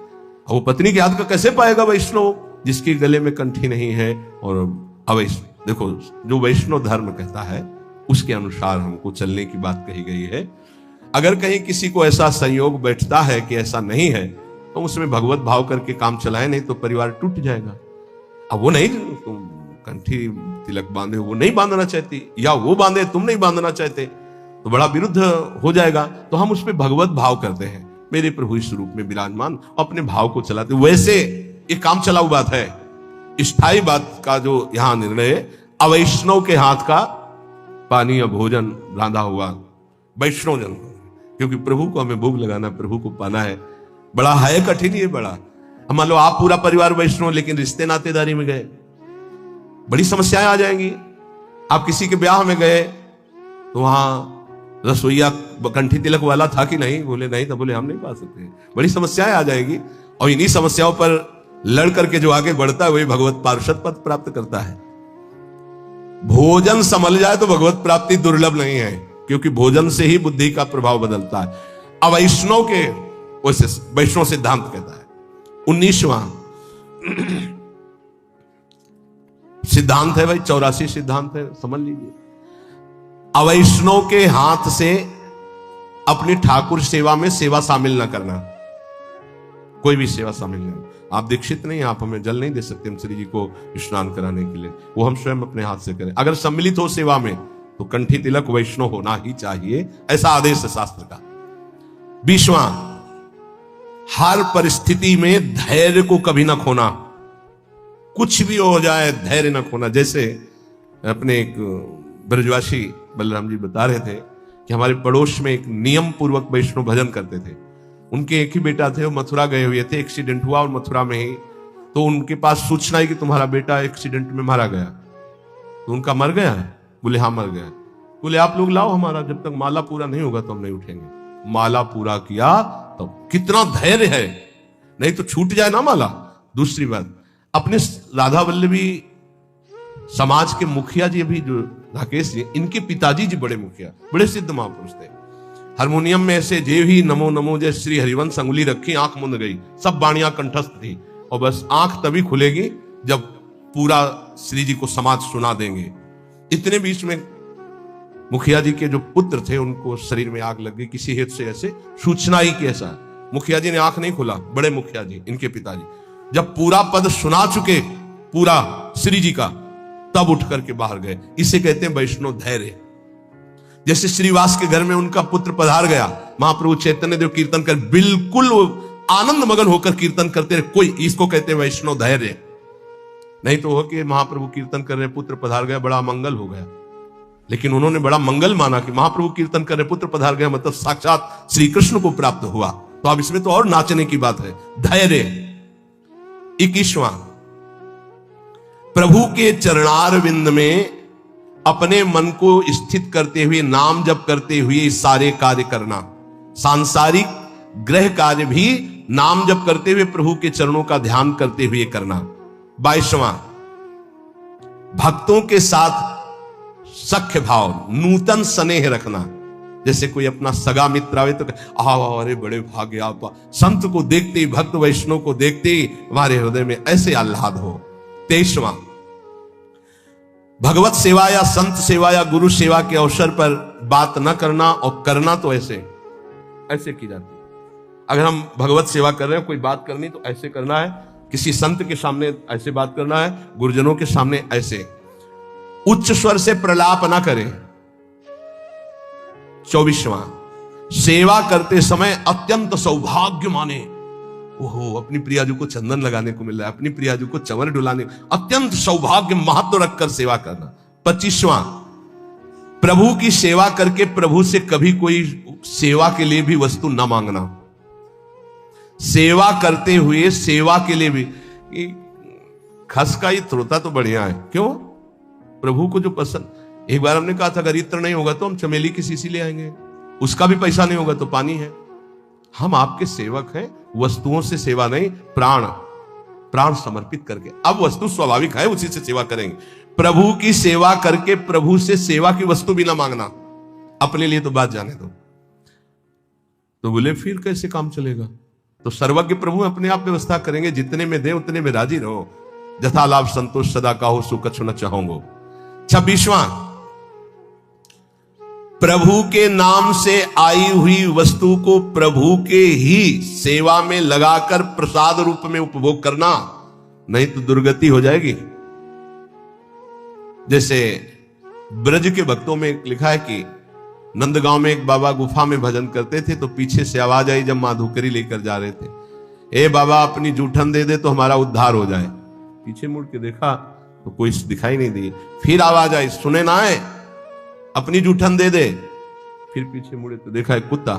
वो पत्नी के हाथ का कैसे पाएगा वैष्णव जिसके गले में कंठी नहीं है और अवैष्णव। देखो, जो वैष्णव धर्म कहता है उसके अनुसार हमको चलने की बात कही गई है। अगर कहीं किसी को ऐसा संयोग बैठता है कि ऐसा नहीं है, तो उसमें भगवत भाव करके काम चलाए, नहीं तो परिवार टूट जाएगा। अब वो नहीं, तुम कंठी तिलक बांधे, वो नहीं बांधना चाहती, या वो बांधे तुम नहीं बांधना चाहते, तो बड़ा विरुद्ध हो जाएगा। तो हम उसमें भगवत भाव करते हैं, मेरे प्रभु इस रूप में विराजमान, अपने भाव को चलाते। वैसे ये काम चलाऊ बात है, स्थायी बात का जो यहां निर्णय है, अवैष्णव के हाथ का पानी या भोजन रांधा हुआ वैष्णव जन को, क्योंकि प्रभु को हमें भोग लगाना, प्रभु को पाना है। बड़ा है कठिन ये, बड़ा। अब मान लो आप पूरा परिवार वैष्णव, लेकिन रिश्ते नातेदारी में गए, बड़ी समस्याएं आ जाएंगी। आप किसी के ब्याह में गए तो वहां रसोईया कंठी तिलक वाला था कि नहीं, बोले नहीं, तो बोले हम नहीं पा सकते, बड़ी समस्याएं आ जाएगी। और इन्हीं समस्याओं पर लड़ करके जो आगे बढ़ता है वही भगवत पार्षद पद प्राप्त करता है। भोजन संभल जाए तो भगवत प्राप्ति दुर्लभ नहीं है, क्योंकि भोजन से ही बुद्धि का प्रभाव बदलता है। अवैष्णव के वैसे वैष्णव सिद्धांत कहता है, 19वां सिद्धांत है भाई, 84 सिद्धांत है, समझ लीजिए। अवैष्णव के हाथ से अपनी ठाकुर सेवा में सेवा शामिल ना करना, कोई भी सेवा शामिल नहीं। आप दीक्षित नहीं, आप हमें जल नहीं दे सकते हम श्री जी को स्नान कराने के लिए, वो हम स्वयं अपने हाथ से करें। अगर सम्मिलित हो सेवा में तो कंठी तिलक वैष्णव होना ही चाहिए, ऐसा आदेश है शास्त्र का। 20वां, हर परिस्थिति में धैर्य को कभी ना खोना, कुछ भी हो जाए धैर्य ना खोना। जैसे अपने एक ब्रजवासी बलराम जी बता रहे थे कि हमारे पड़ोस में एक नियम पूर्वक वैष्णव भजन करते थे। उनके एक ही बेटा थे, वो मथुरा गए हुए थे, एक्सीडेंट हुआ और मथुरा में ही, तो उनके पास सूचना है कि तुम्हारा बेटा एक्सीडेंट में मारा गया। तो उनका मर गया है? बोले हाँ मर गया। बोले आप लोग लाओ हमारा, जब तक माला पूरा नहीं होगा तो हम नहीं उठेंगे। माला पूरा किया तो कितना धैर्य है, नहीं तो छूट जाए ना माला। दूसरी बात, अपने राधा वल्लभी समाज के मुखिया जी, अभी जो राकेश जी, इनके पिताजी जी बड़े मुखिया, बड़े सिद्ध महापुरुष थे। हारमोनियम में ऐसे जे ही नमो नमो जय श्री हरिवंश अंगुली रखी, आंख मुंद गई, सब बाणियां कंठस्थ थी, और बस आंख तभी खुलेगी जब पूरा श्री जी को समाज सुना देंगे। इतने बीच में मुखिया जी के जो पुत्र थे उनको शरीर में आग लग गई, किसी हेतु से ऐसे सूचना ही कि ऐसा। मुखिया जी ने आंख नहीं खोला, बड़े मुखिया जी इनके पिताजी जब पूरा पद सुना चुके पूरा श्री जी का, तब उठ करके बाहर गए। इसे कहते हैं वैष्णव धैर्य। जैसे श्रीवास के घर में उनका पुत्र पधार गया, महाप्रभु चैतन्य देव कीर्तन कर बिल्कुल आनंद मगन होकर कीर्तन करते रहे, कोई, इसको कहते हैं वैष्णव धैर्य। नहीं तो हो कि महाप्रभु कीर्तन कर रहे, पुत्र पधार गया, बड़ा मंगल हो गया, लेकिन उन्होंने बड़ा मंगल माना कि महाप्रभु कीर्तन कर रहे, पुत्र पधार गया, मतलब साक्षात श्री कृष्ण को प्राप्त हुआ। तो अब इसमें तो और नाचने की बात है, धैर्य। 21वां, प्रभु के चरणारविंद में अपने मन को स्थित करते हुए, नाम जप करते हुए सारे कार्य करना। सांसारिक ग्रह कार्य भी नाम जप करते हुए प्रभु के चरणों का ध्यान करते हुए करना। 22वां, भक्तों के साथ सख्य भाव, नूतन स्नेह रखना। जैसे कोई अपना सगा मित्र आवे तो अरे बड़े भाग्य आप, संत को देखते ही, भक्त वैष्णव को देखते ही हमारे हृदय में ऐसे आह्लाद हो। 23वां, भगवत सेवा या संत सेवा या गुरु सेवा के अवसर पर बात न करना, और करना तो ऐसे की जाती है। अगर हम भगवत सेवा कर रहे हैं, कोई बात करनी तो ऐसे करना है, किसी संत के सामने ऐसे बात करना है, गुरुजनों के सामने ऐसे। उच्च स्वर से प्रलाप ना करें। 24वां, सेवा करते समय अत्यंत सौभाग्य माने, ओहो अपनी प्रियाजू को चंदन लगाने को मिल रहा है, अपनी प्रियाजू को चंवर डुलाने, अत्यंत सौभाग्य महत्व रखकर सेवा करना। 25वां, प्रभु की सेवा करके प्रभु से कभी कोई सेवा के लिए भी वस्तु न मांगना। सेवा करते हुए सेवा के लिए भी, खस का ही त्रोता तो बढ़िया है, क्यों? प्रभु को जो पसंद। एक बार हमने कहा था अगर इत्र नहीं होगा तो हम चमेली की शीशी ले आएंगे, उसका भी पैसा नहीं होगा तो पानी है। हम आपके सेवक हैं, वस्तुओं से सेवा नहीं, प्राण समर्पित करके। अब वस्तु स्वाभाविक है, उसी से सेवा करेंगे। प्रभु की सेवा करके प्रभु से सेवा की वस्तु भी ना मांगना, अपने लिए तो बात जाने दो। तो बोले फिर कैसे काम चलेगा? तो सर्वज्ञ प्रभु अपने आप व्यवस्था करेंगे, जितने में दे उतने में राजी रहो। जथा लाभ संतोष सदा का हो, सो कछु न चाहोगे। 26वां, प्रभु के नाम से आई हुई वस्तु को प्रभु के ही सेवा में लगाकर प्रसाद रूप में उपभोग करना, नहीं तो दुर्गति हो जाएगी। जैसे ब्रज के भक्तों में लिखा है कि नंदगांव में एक बाबा गुफा में भजन करते थे, तो पीछे से आवाज आई जब माधुकरी लेकर जा रहे थे, ए बाबा अपनी जूठन दे दे तो हमारा उद्धार हो जाए। पीछे मुड़ के देखा तो कोई दिखाई नहीं दी। फिर आवाज आई, सुने ना है, अपनी जूठन दे दे। फिर पीछे मुड़े तो देखा एक कुत्ता।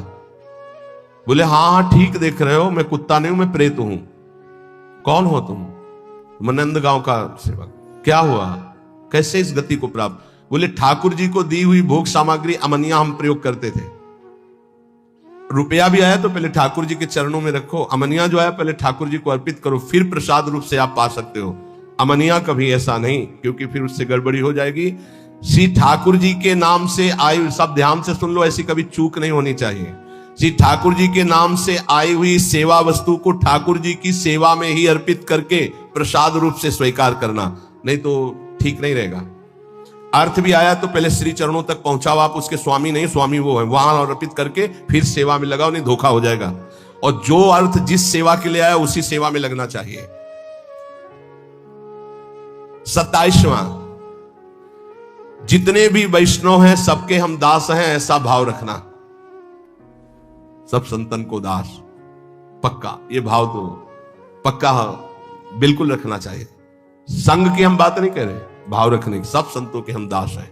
बोले हाँ हाँ ठीक देख रहे हो, मैं कुत्ता नहीं हूं, मैं प्रेत हूं। कौन हो तुम? मैं नंदगांव का सेवक। क्या हुआ, कैसे इस गति को प्राप्त? बोले ठाकुर जी को दी हुई भोग सामग्री अमनिया हम प्रयोग करते थे। रुपया भी आया तो पहले ठाकुर जी के चरणों में रखो, अमनिया जो आया पहले ठाकुर जी को अर्पित करो, फिर प्रसाद रूप से आप पा सकते हो। अमनिया कभी ऐसा नहीं, क्योंकि फिर उससे गड़बड़ी हो जाएगी। श्री ठाकुर जी के नाम से आई, सब ध्यान से सुन लो, ऐसी कभी चूक नहीं होनी चाहिए। श्री ठाकुर जी के नाम से आई हुई सेवा वस्तु को ठाकुर जी की सेवा में ही अर्पित करके प्रसाद रूप से स्वीकार करना, नहीं तो ठीक नहीं रहेगा। अर्थ भी आया तो पहले श्री चरणों तक पहुंचाओ, आप उसके स्वामी नहीं, स्वामी वो है, वहां अर्पित करके फिर सेवा में लगाओ, नहीं धोखा हो जाएगा। और जो अर्थ जिस सेवा के लिए आया उसी सेवा में लगना चाहिए। 27वां, जितने भी वैष्णव हैं सबके हम दास हैं, ऐसा भाव रखना। सब संतन को दास, पक्का, ये भाव तो पक्का बिल्कुल रखना चाहिए। संघ की हम बात नहीं कर रहे, भाव रखने की, सब संतों के हम दास हैं।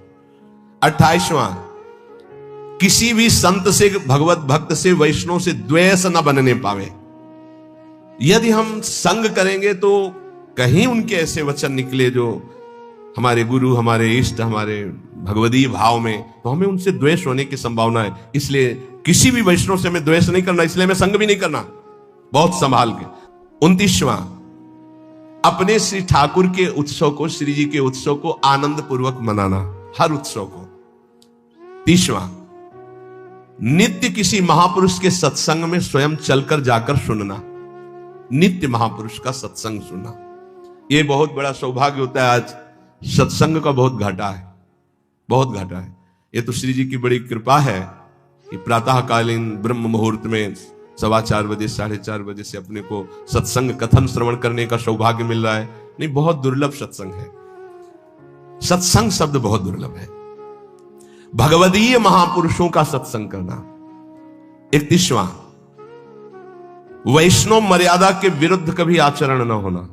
28वां, किसी भी संत से, भगवत भक्त से, वैष्णव से द्वेष न बनने पावे। यदि हम संग करेंगे तो कहीं उनके ऐसे वचन निकले जो हमारे गुरु, हमारे इष्ट, हमारे भगवदीय भाव में, तो हमें उनसे द्वेष होने की संभावना है। इसलिए किसी भी वैष्णव से हमें द्वेष नहीं करना, इसलिए हमें संग भी नहीं करना, बहुत संभाल के। 29वां, अपने श्री ठाकुर के उत्सव को, श्री जी के उत्सव को आनंद पूर्वक मनाना, हर उत्सव को। 30वां, नित्य किसी महापुरुष के सत्संग में स्वयं चलकर जाकर सुनना, नित्य महापुरुष का सत्संग सुनना, यह बहुत बड़ा सौभाग्य होता है। आज सत्संग का बहुत घाटा है, बहुत घाटा है। ये तो श्री जी की बड़ी कृपा है कि प्रातःकालीन ब्रह्म मुहूर्त में 4:15 बजे, 4:30 बजे से अपने को सत्संग कथन श्रवण करने का सौभाग्य मिल रहा है। नहीं, बहुत दुर्लभ सत्संग है, सत्संग शब्द बहुत दुर्लभ है। भगवदीय महापुरुषों का सत्संग करना। 31वां, वैष्णव मर्यादा के विरुद्ध कभी आचरण न होना।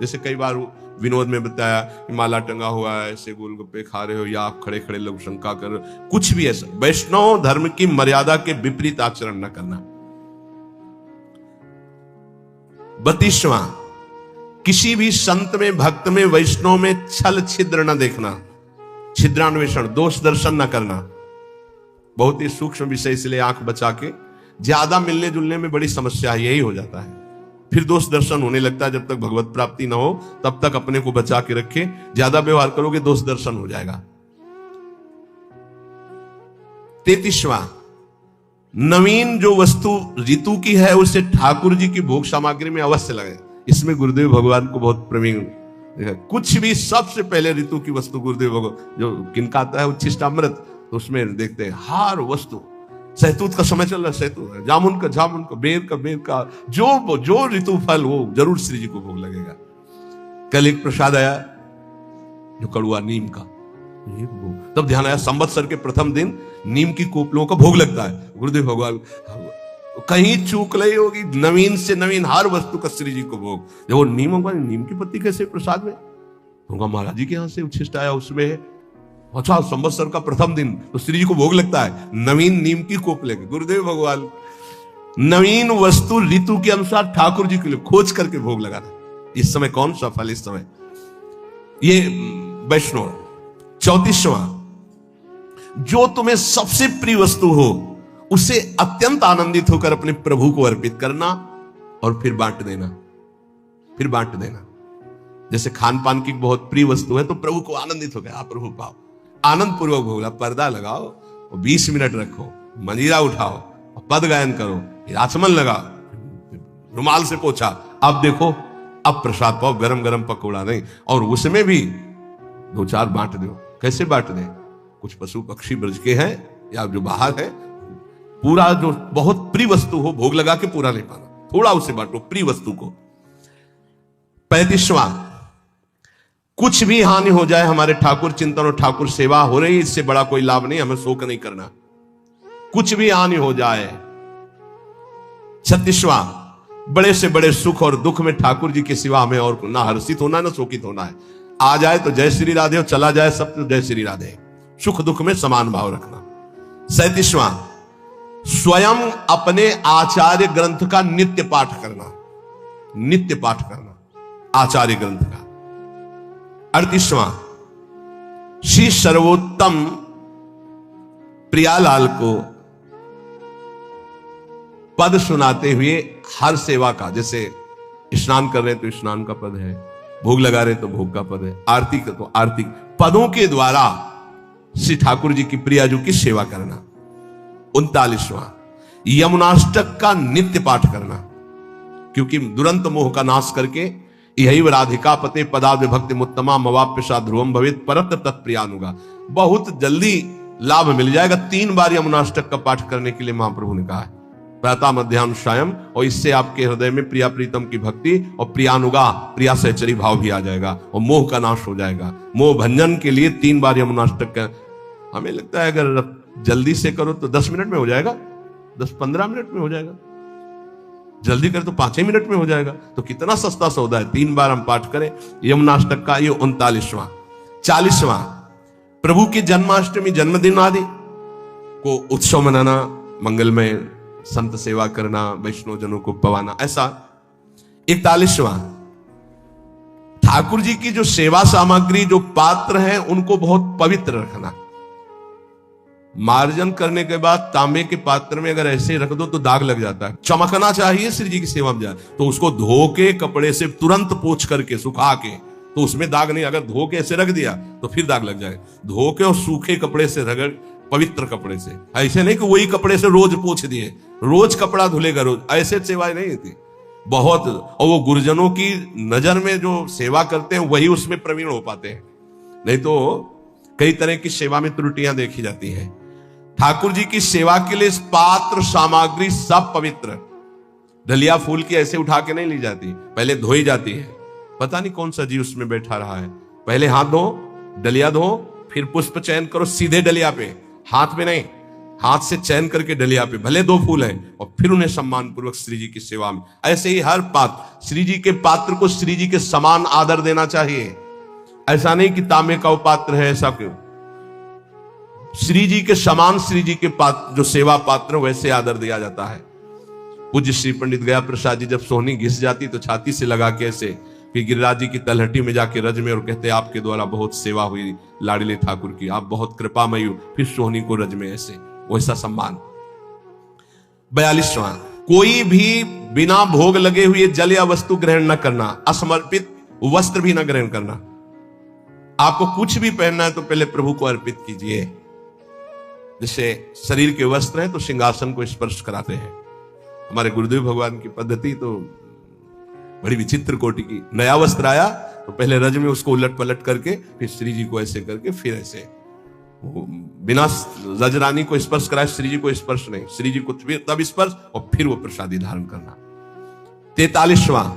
जैसे कई बार विनोद में बताया कि माला टंगा हुआ है, ऐसे गोलगप्पे खा रहे हो, या आप खड़े खड़े लोग शंका कर रहे हो, कुछ भी ऐसा। वैष्णव धर्म की मर्यादा के विपरीत आचरण न करना। 32वां, किसी भी संत में, भक्त में, वैष्णव में छल छिद्र न देखना, छिद्रान्वेषण, दोष दर्शन न करना। बहुत ही सूक्ष्म विषय, इसलिए आंख बचा के। ज्यादा मिलने जुलने में बड़ी समस्या यही हो जाता है, फिर दोष दर्शन होने लगता है। जब तक भगवत प्राप्ति न हो तब तक अपने को बचा के रखे, ज्यादा व्यवहार करोगे दोष दर्शन हो जाएगा। 33वां, नवीन जो वस्तु ऋतु की है उसे ठाकुर जी की भोग सामग्री में अवश्य लगे। इसमें गुरुदेव भगवान को बहुत प्रवीण देखा। कुछ भी सबसे पहले ऋतु की वस्तु गुरुदेव भगवान, जो किनका आता है उच्छिष्टामृत, तो उसमें देखते हैं हर वस्तु। सहतूत का समय चल रहा है, सहतूत, जामुन का जामुन का, बेर का, जो ऋतु फल वो जरूर श्री जी को भोग लगेगा। कल एक प्रसाद आया जो कड़ुआ नीम का, तब ध्यान आया संवत्सर के प्रथम दिन नीम की कोपलों का भोग लगता है। गुरुदेव भगवान कहीं चूक नहीं होगी, नवीन से नवीन हर वस्तु का श्री जी को भोग। जब वो नीम की पत्ती कैसे प्रसाद में, तो महाराज जी के यहां से उच्छिष्ट आया, उसमें है। अच्छा, संवत्सर का प्रथम दिन तो श्री जी को भोग लगता है, नवीन नीम की कोप लेके। गुरुदेव भगवान नवीन वस्तु ऋतु के अनुसार ठाकुर जी के लिए खोज करके भोग लगाना। इस समय कौन सा फल, इस समय ये वैष्णव। 34वां, जो तुम्हें सबसे प्रिय वस्तु हो उसे अत्यंत आनंदित होकर अपने प्रभु को अर्पित करना और फिर बांट देना, फिर बांट देना। जैसे खान पान की बहुत प्रिय वस्तु है तो प्रभु को आनंदित हो गया, आप प्रभु पाओ, आनंद पूर्वक भोगला। पर्दा लगाओ और 20 मिनट रखो, मंजीरा उठाओ और पद गायन करो, आचमन लगाओ, रुमाल से पोछा, अब देखो अब प्रसाद पाओ, गरम गरम पकौड़ा नहीं, और उसमें भी 2-4 बांट दो। कैसे बांट दें? कुछ पशु पक्षी ब्रज के हैं या जो बाहर है, पूरा जो बहुत प्रिय वस्तु हो भोग लगा के पूरा नहीं पाना, थोड़ा उसे बांटो प्रिय वस्तु को। 35वां, कुछ भी हानि हो जाए, हमारे ठाकुर चिंतन और ठाकुर सेवा हो रही, इससे बड़ा कोई लाभ नहीं, हमें शोक नहीं करना, कुछ भी हानि हो जाए। 36वां, बड़े से बड़े सुख और दुख में ठाकुर जी के सिवा हमें और ना हर्षित होना है ना शोकित होना है। आ जाए तो जय श्री राधे और चला जाए सब तो जय श्री राधे, सुख दुख में समान भाव रखना। 37वां, स्वयं अपने आचार्य ग्रंथ का नित्य पाठ करना, नित्य पाठ करना आचार्य ग्रंथ का। 38वां, श्री सर्वोत्तम प्रियालाल को पद सुनाते हुए हर सेवा का, जैसे स्नान कर रहे हैं तो स्नान का पद है, भोग लगा रहे तो भोग का पद है, आरती का तो आरती, पदों के द्वारा श्री ठाकुर जी की प्रियाजू की सेवा करना। 39वां, यमुनाष्टक का नित्य पाठ करना, क्योंकि दुरंत मोह का नाश करके यही राधिका पते पदा विभक्ति मुत्तमा मवाप्यशा ध्रुवम भवित परत तत्प्रियानुगा, बहुत जल्दी लाभ मिल जाएगा। 3 बार यमुनाष्टक का पाठ करने के लिए महाप्रभु ने कहा है, प्रातः मध्याह्न सायं, और इससे आपके हृदय में प्रिया प्रीतम की भक्ति और प्रियानुगा प्रिया सहचरी भाव भी आ जाएगा और मोह का नाश हो जाएगा। मोह भंजन के लिए 3 बार यमुनाष्टक का, हमें लगता है अगर जल्दी से करो तो 10 मिनट में हो जाएगा, 10-15 मिनट में हो जाएगा, जल्दी करें तो 5 मिनट में हो जाएगा, तो कितना सस्ता सौदा है। 3 बार हम पाठ करें यमुनाष्टक का। ये 39वां। 40वां, प्रभु की जन्माष्टमी जन्मदिन आदि को उत्सव मनाना, मंगलमय संत सेवा करना, वैष्णव जनों को पवाना, ऐसा। 41वां, ठाकुर जी की जो सेवा सामग्री जो पात्र हैं उनको बहुत पवित्र रखना। मार्जन करने के बाद तांबे के पात्र में अगर ऐसे रख दो तो दाग लग जाता है, चमकना चाहिए श्री जी की सेवा में जाए तो उसको धो के कपड़े से तुरंत पोंछ करके सुखा के, तो उसमें दाग नहीं, अगर धो के ऐसे रख दिया तो फिर दाग लग जाएगा। धो के और सूखे कपड़े से रगड़, पवित्र कपड़े से, ऐसे नहीं कि वही कपड़े से रोज पोंछ दिए, रोज कपड़ा धुलेगा रोज, ऐसे सेवा नहीं होती बहुत। और वो गुरुजनों की नजर में जो सेवा करते हैं वही उसमें प्रवीण हो पाते हैं, नहीं तो कई तरह की सेवा में त्रुटियां देखी जाती हैं। ठाकुर जी की सेवा के लिए पात्र सामग्री सब पवित्र, डलिया फूल की ऐसे उठा के नहीं ली जाती, पहले धोई जाती है, पता नहीं कौन सा जीव उसमें बैठा रहा है, पहले हाथ धो, डलिया धो, फिर पुष्प चयन करो सीधे डलिया पे, हाथ में नहीं, हाथ से चयन करके डलिया पे, भले 2 फूल हैं, और फिर उन्हें सम्मान पूर्वक श्री जी की सेवा में। ऐसे ही हर पात्र, श्री जी के पात्र को श्री जी के समान आदर देना चाहिए, ऐसा नहीं कि तांबे का वो पात्र है ऐसा क्यों, श्री जी के समान श्री जी के पात्र जो सेवा पात्र वैसे आदर दिया जाता है। पूज्य श्री पंडित गया प्रसाद जी जब सोहनी घिस जाती तो छाती से लगा के ऐसे, फिर गिरिराज जी की तलहटी में जाके रज में, और कहते आपके द्वारा बहुत सेवा हुई लाडले ठाकुर की, आप बहुत कृपामयी हो, फिर सोहनी को रज में ऐसे, वैसा सम्मान। 42वां, कोई भी बिना भोग लगे हुए जल या वस्तु ग्रहण न करना, असमर्पित वस्त्र भी न ग्रहण करना। आपको कुछ भी पहनना है तो पहले प्रभु को अर्पित कीजिए। जैसे शरीर के वस्त्र हैं तो सिंहासन को स्पर्श कराते हैं, हमारे गुरुदेव भगवान की पद्धति तो बड़ी विचित्र कोटि की। नया वस्त्र आया तो पहले रज में उसको उलट पलट करके, फिर श्री जी को ऐसे करके, फिर ऐसे बिना रजरानी को स्पर्श कराए श्री जी को स्पर्श नहीं, श्री जी को तब स्पर्श और फिर वो प्रसादी धारण करना। 43वां,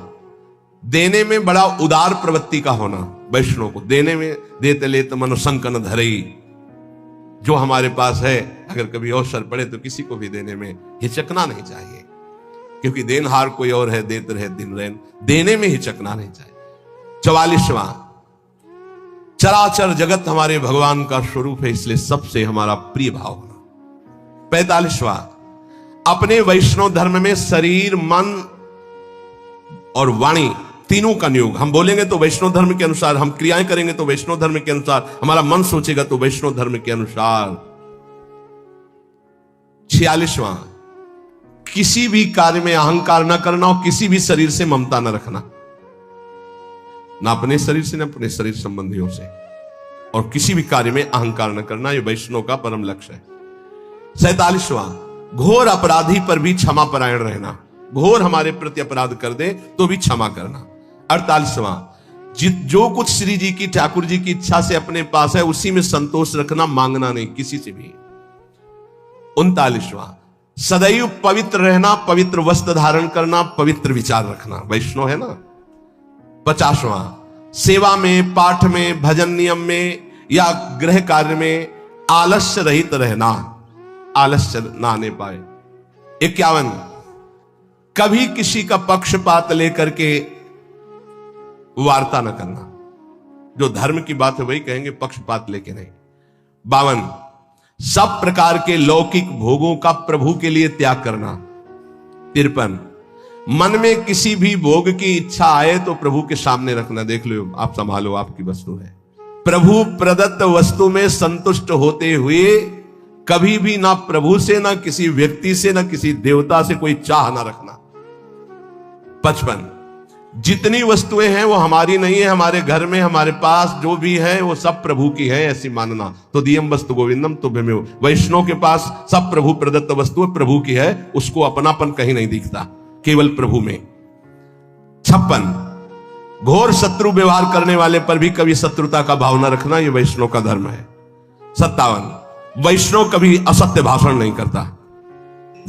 देने में बड़ा उदार प्रवृत्ति का होना, वैष्णव को देने में देते लेते मनो संकन धरई, जो हमारे पास है अगर कभी अवसर पड़े तो किसी को भी देने में हिचकना नहीं चाहिए, क्योंकि देनहार कोई और है, देते रहे दिन रैन, देने में हिचकना नहीं चाहिए। 44वां, चराचर जगत हमारे भगवान का स्वरूप है, इसलिए सबसे हमारा प्रिय भाव होना। 45वां, अपने वैष्णव धर्म में शरीर, मन और वाणी तीनों का नियोग, हम बोलेंगे तो वैष्णव धर्म के अनुसार, हम क्रियाएं करेंगे तो वैष्णव धर्म के अनुसार, हमारा मन सोचेगा तो वैष्णव धर्म के अनुसार। 46वां, किसी भी कार्य में अहंकार न करना और किसी भी शरीर से ममता न रखना, ना अपने शरीर से, ना अपने शरीर संबंधियों से, और किसी भी कार्य में अहंकार न करना, यह वैष्णव का परम लक्ष्य है। 47वां, घोर अपराधी पर भी क्षमा परायण रहना, घोर हमारे प्रति अपराध कर दे तो भी क्षमा करना। 48वां, जो कुछ श्री जी की, ठाकुर जी की इच्छा से अपने पास है उसी में संतोष रखना, मांगना नहीं किसी से भी। 39वां, सदैव पवित्र रहना, पवित्र वस्त्र धारण करना, पवित्र विचार रखना, वैष्णव है ना। 50वां, सेवा में, पाठ में, भजन नियम में या गृह कार्य में आलस्य रहित रहना, आलस्य ना आने पाए। 51, कभी किसी का पक्षपात लेकर के वार्ता न करना, जो धर्म की बात है वही कहेंगे, पक्षपात लेके नहीं। 52, सब प्रकार के लौकिक भोगों का प्रभु के लिए त्याग करना। 53, मन में किसी भी भोग की इच्छा आए तो प्रभु के सामने रखना, देख लो आप संभालो, आपकी वस्तु है। प्रभु प्रदत्त वस्तु में संतुष्ट होते हुए कभी भी ना प्रभु से, ना किसी व्यक्ति से, ना किसी देवता से कोई चाह ना रखना। 55, जितनी वस्तुएं हैं वो हमारी नहीं है, हमारे घर में हमारे पास जो भी है वो सब प्रभु की है ऐसी मानना। तो दियम वस्तु गोविंदम तुभ्यमेव, वैष्णव के पास सब प्रभु प्रदत्त वस्तु प्रभु की है, उसको अपनापन कहीं नहीं दिखता, केवल प्रभु में। 56, घोर शत्रु व्यवहार करने वाले पर भी कभी शत्रुता का भाव न रखना, यह वैष्णव का धर्म है। 57, वैष्णव कभी असत्य भाषण नहीं करता,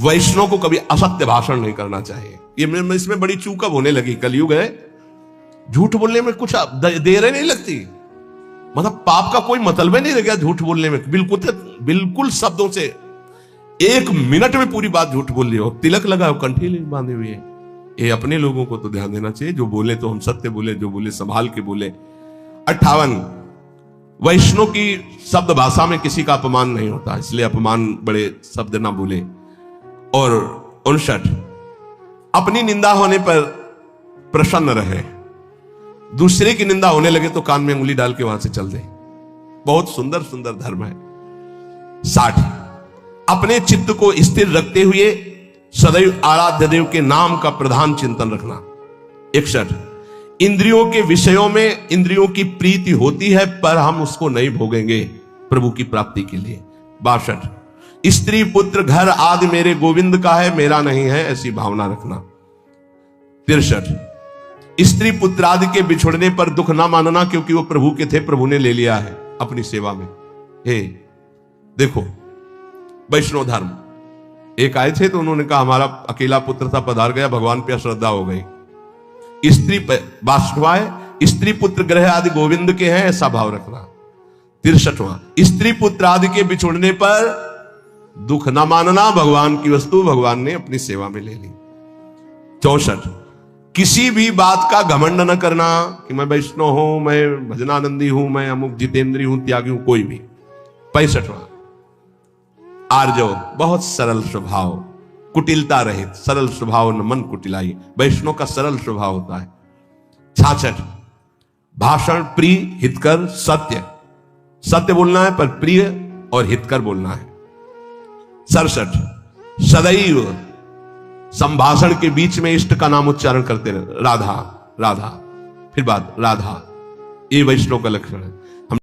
वैष्णव को कभी असत्य भाषण नहीं करना चाहिए। ये इसमें बड़ी चूक अब होने लगी, कलयुग है, झूठ बोलने में कुछ देर नहीं लगती, मतलब पाप का कोई मतलब ही नहीं रह गया झूठ बोलने में, बिल्कुल शब्दों से 1 मिनट में पूरी बात झूठ बोल लियो, तिलक लगाओ, कंठी बांधे हुए है। ये अपने लोगों को तो ध्यान देना चाहिए, जो बोले तो हम सत्य बोले, जो बोले संभाल के बोले। 58, वैष्णव की शब्द भाषा में किसी का अपमान नहीं होता, इसलिए अपमान बड़े शब्द ना बोले। और 59, अपनी निंदा होने पर प्रसन्न रहे, दूसरे की निंदा होने लगे तो कान में उंगली डाल के वहां से चल दे। बहुत सुंदर सुंदर धर्म है। 60, अपने चित्त को स्थिर रखते हुए सदैव आराध्य देव के नाम का प्रधान चिंतन रखना। 61, इंद्रियों के विषयों में इंद्रियों की प्रीति होती है पर हम उसको नहीं भोगेंगे प्रभु की प्राप्ति के लिए। 62, स्त्री पुत्र घर आदि मेरे गोविंद का है, मेरा नहीं है, ऐसी भावना रखना। 63, स्त्री पुत्र आदि के बिछुड़ने पर दुख ना मानना, क्योंकि वो प्रभु के थे, प्रभु ने ले लिया है अपनी सेवा में। हे देखो वैष्णव धर्म, एक आए थे तो उन्होंने कहा हमारा अकेला पुत्र था, पधार गया, भगवान पे श्रद्धा हो गई। स्त्री वास्तवाय स्त्री पुत्र ग्रह आदि गोविंद के हैं, ऐसा भाव रखना। 63वां, स्त्री पुत्र आदि के बिछुड़ने पर दुख न मानना, भगवान की वस्तु भगवान ने अपनी सेवा में ले ली। 64, किसी भी बात का घमंड न करना कि मैं वैष्णव हूं, मैं भजनानंदी हूं, मैं अमुक जितेंद्री हूं, त्यागी हूं, कोई भी। 65वां, आर्जव, बहुत सरल स्वभाव, कुटिलता रहित, सरल स्वभाव न मन कुटिलाई, वैष्णव का सरल स्वभाव होता है। 66, भाषण प्रिय हितकर सत्य, सत्य बोलना है पर प्रिय और हितकर बोलना है। 67, सदैव संभाषण के बीच में इष्ट का नाम उच्चारण करते रहे, राधा राधा, फिर बात राधा, ये वैष्णव का लक्षण है।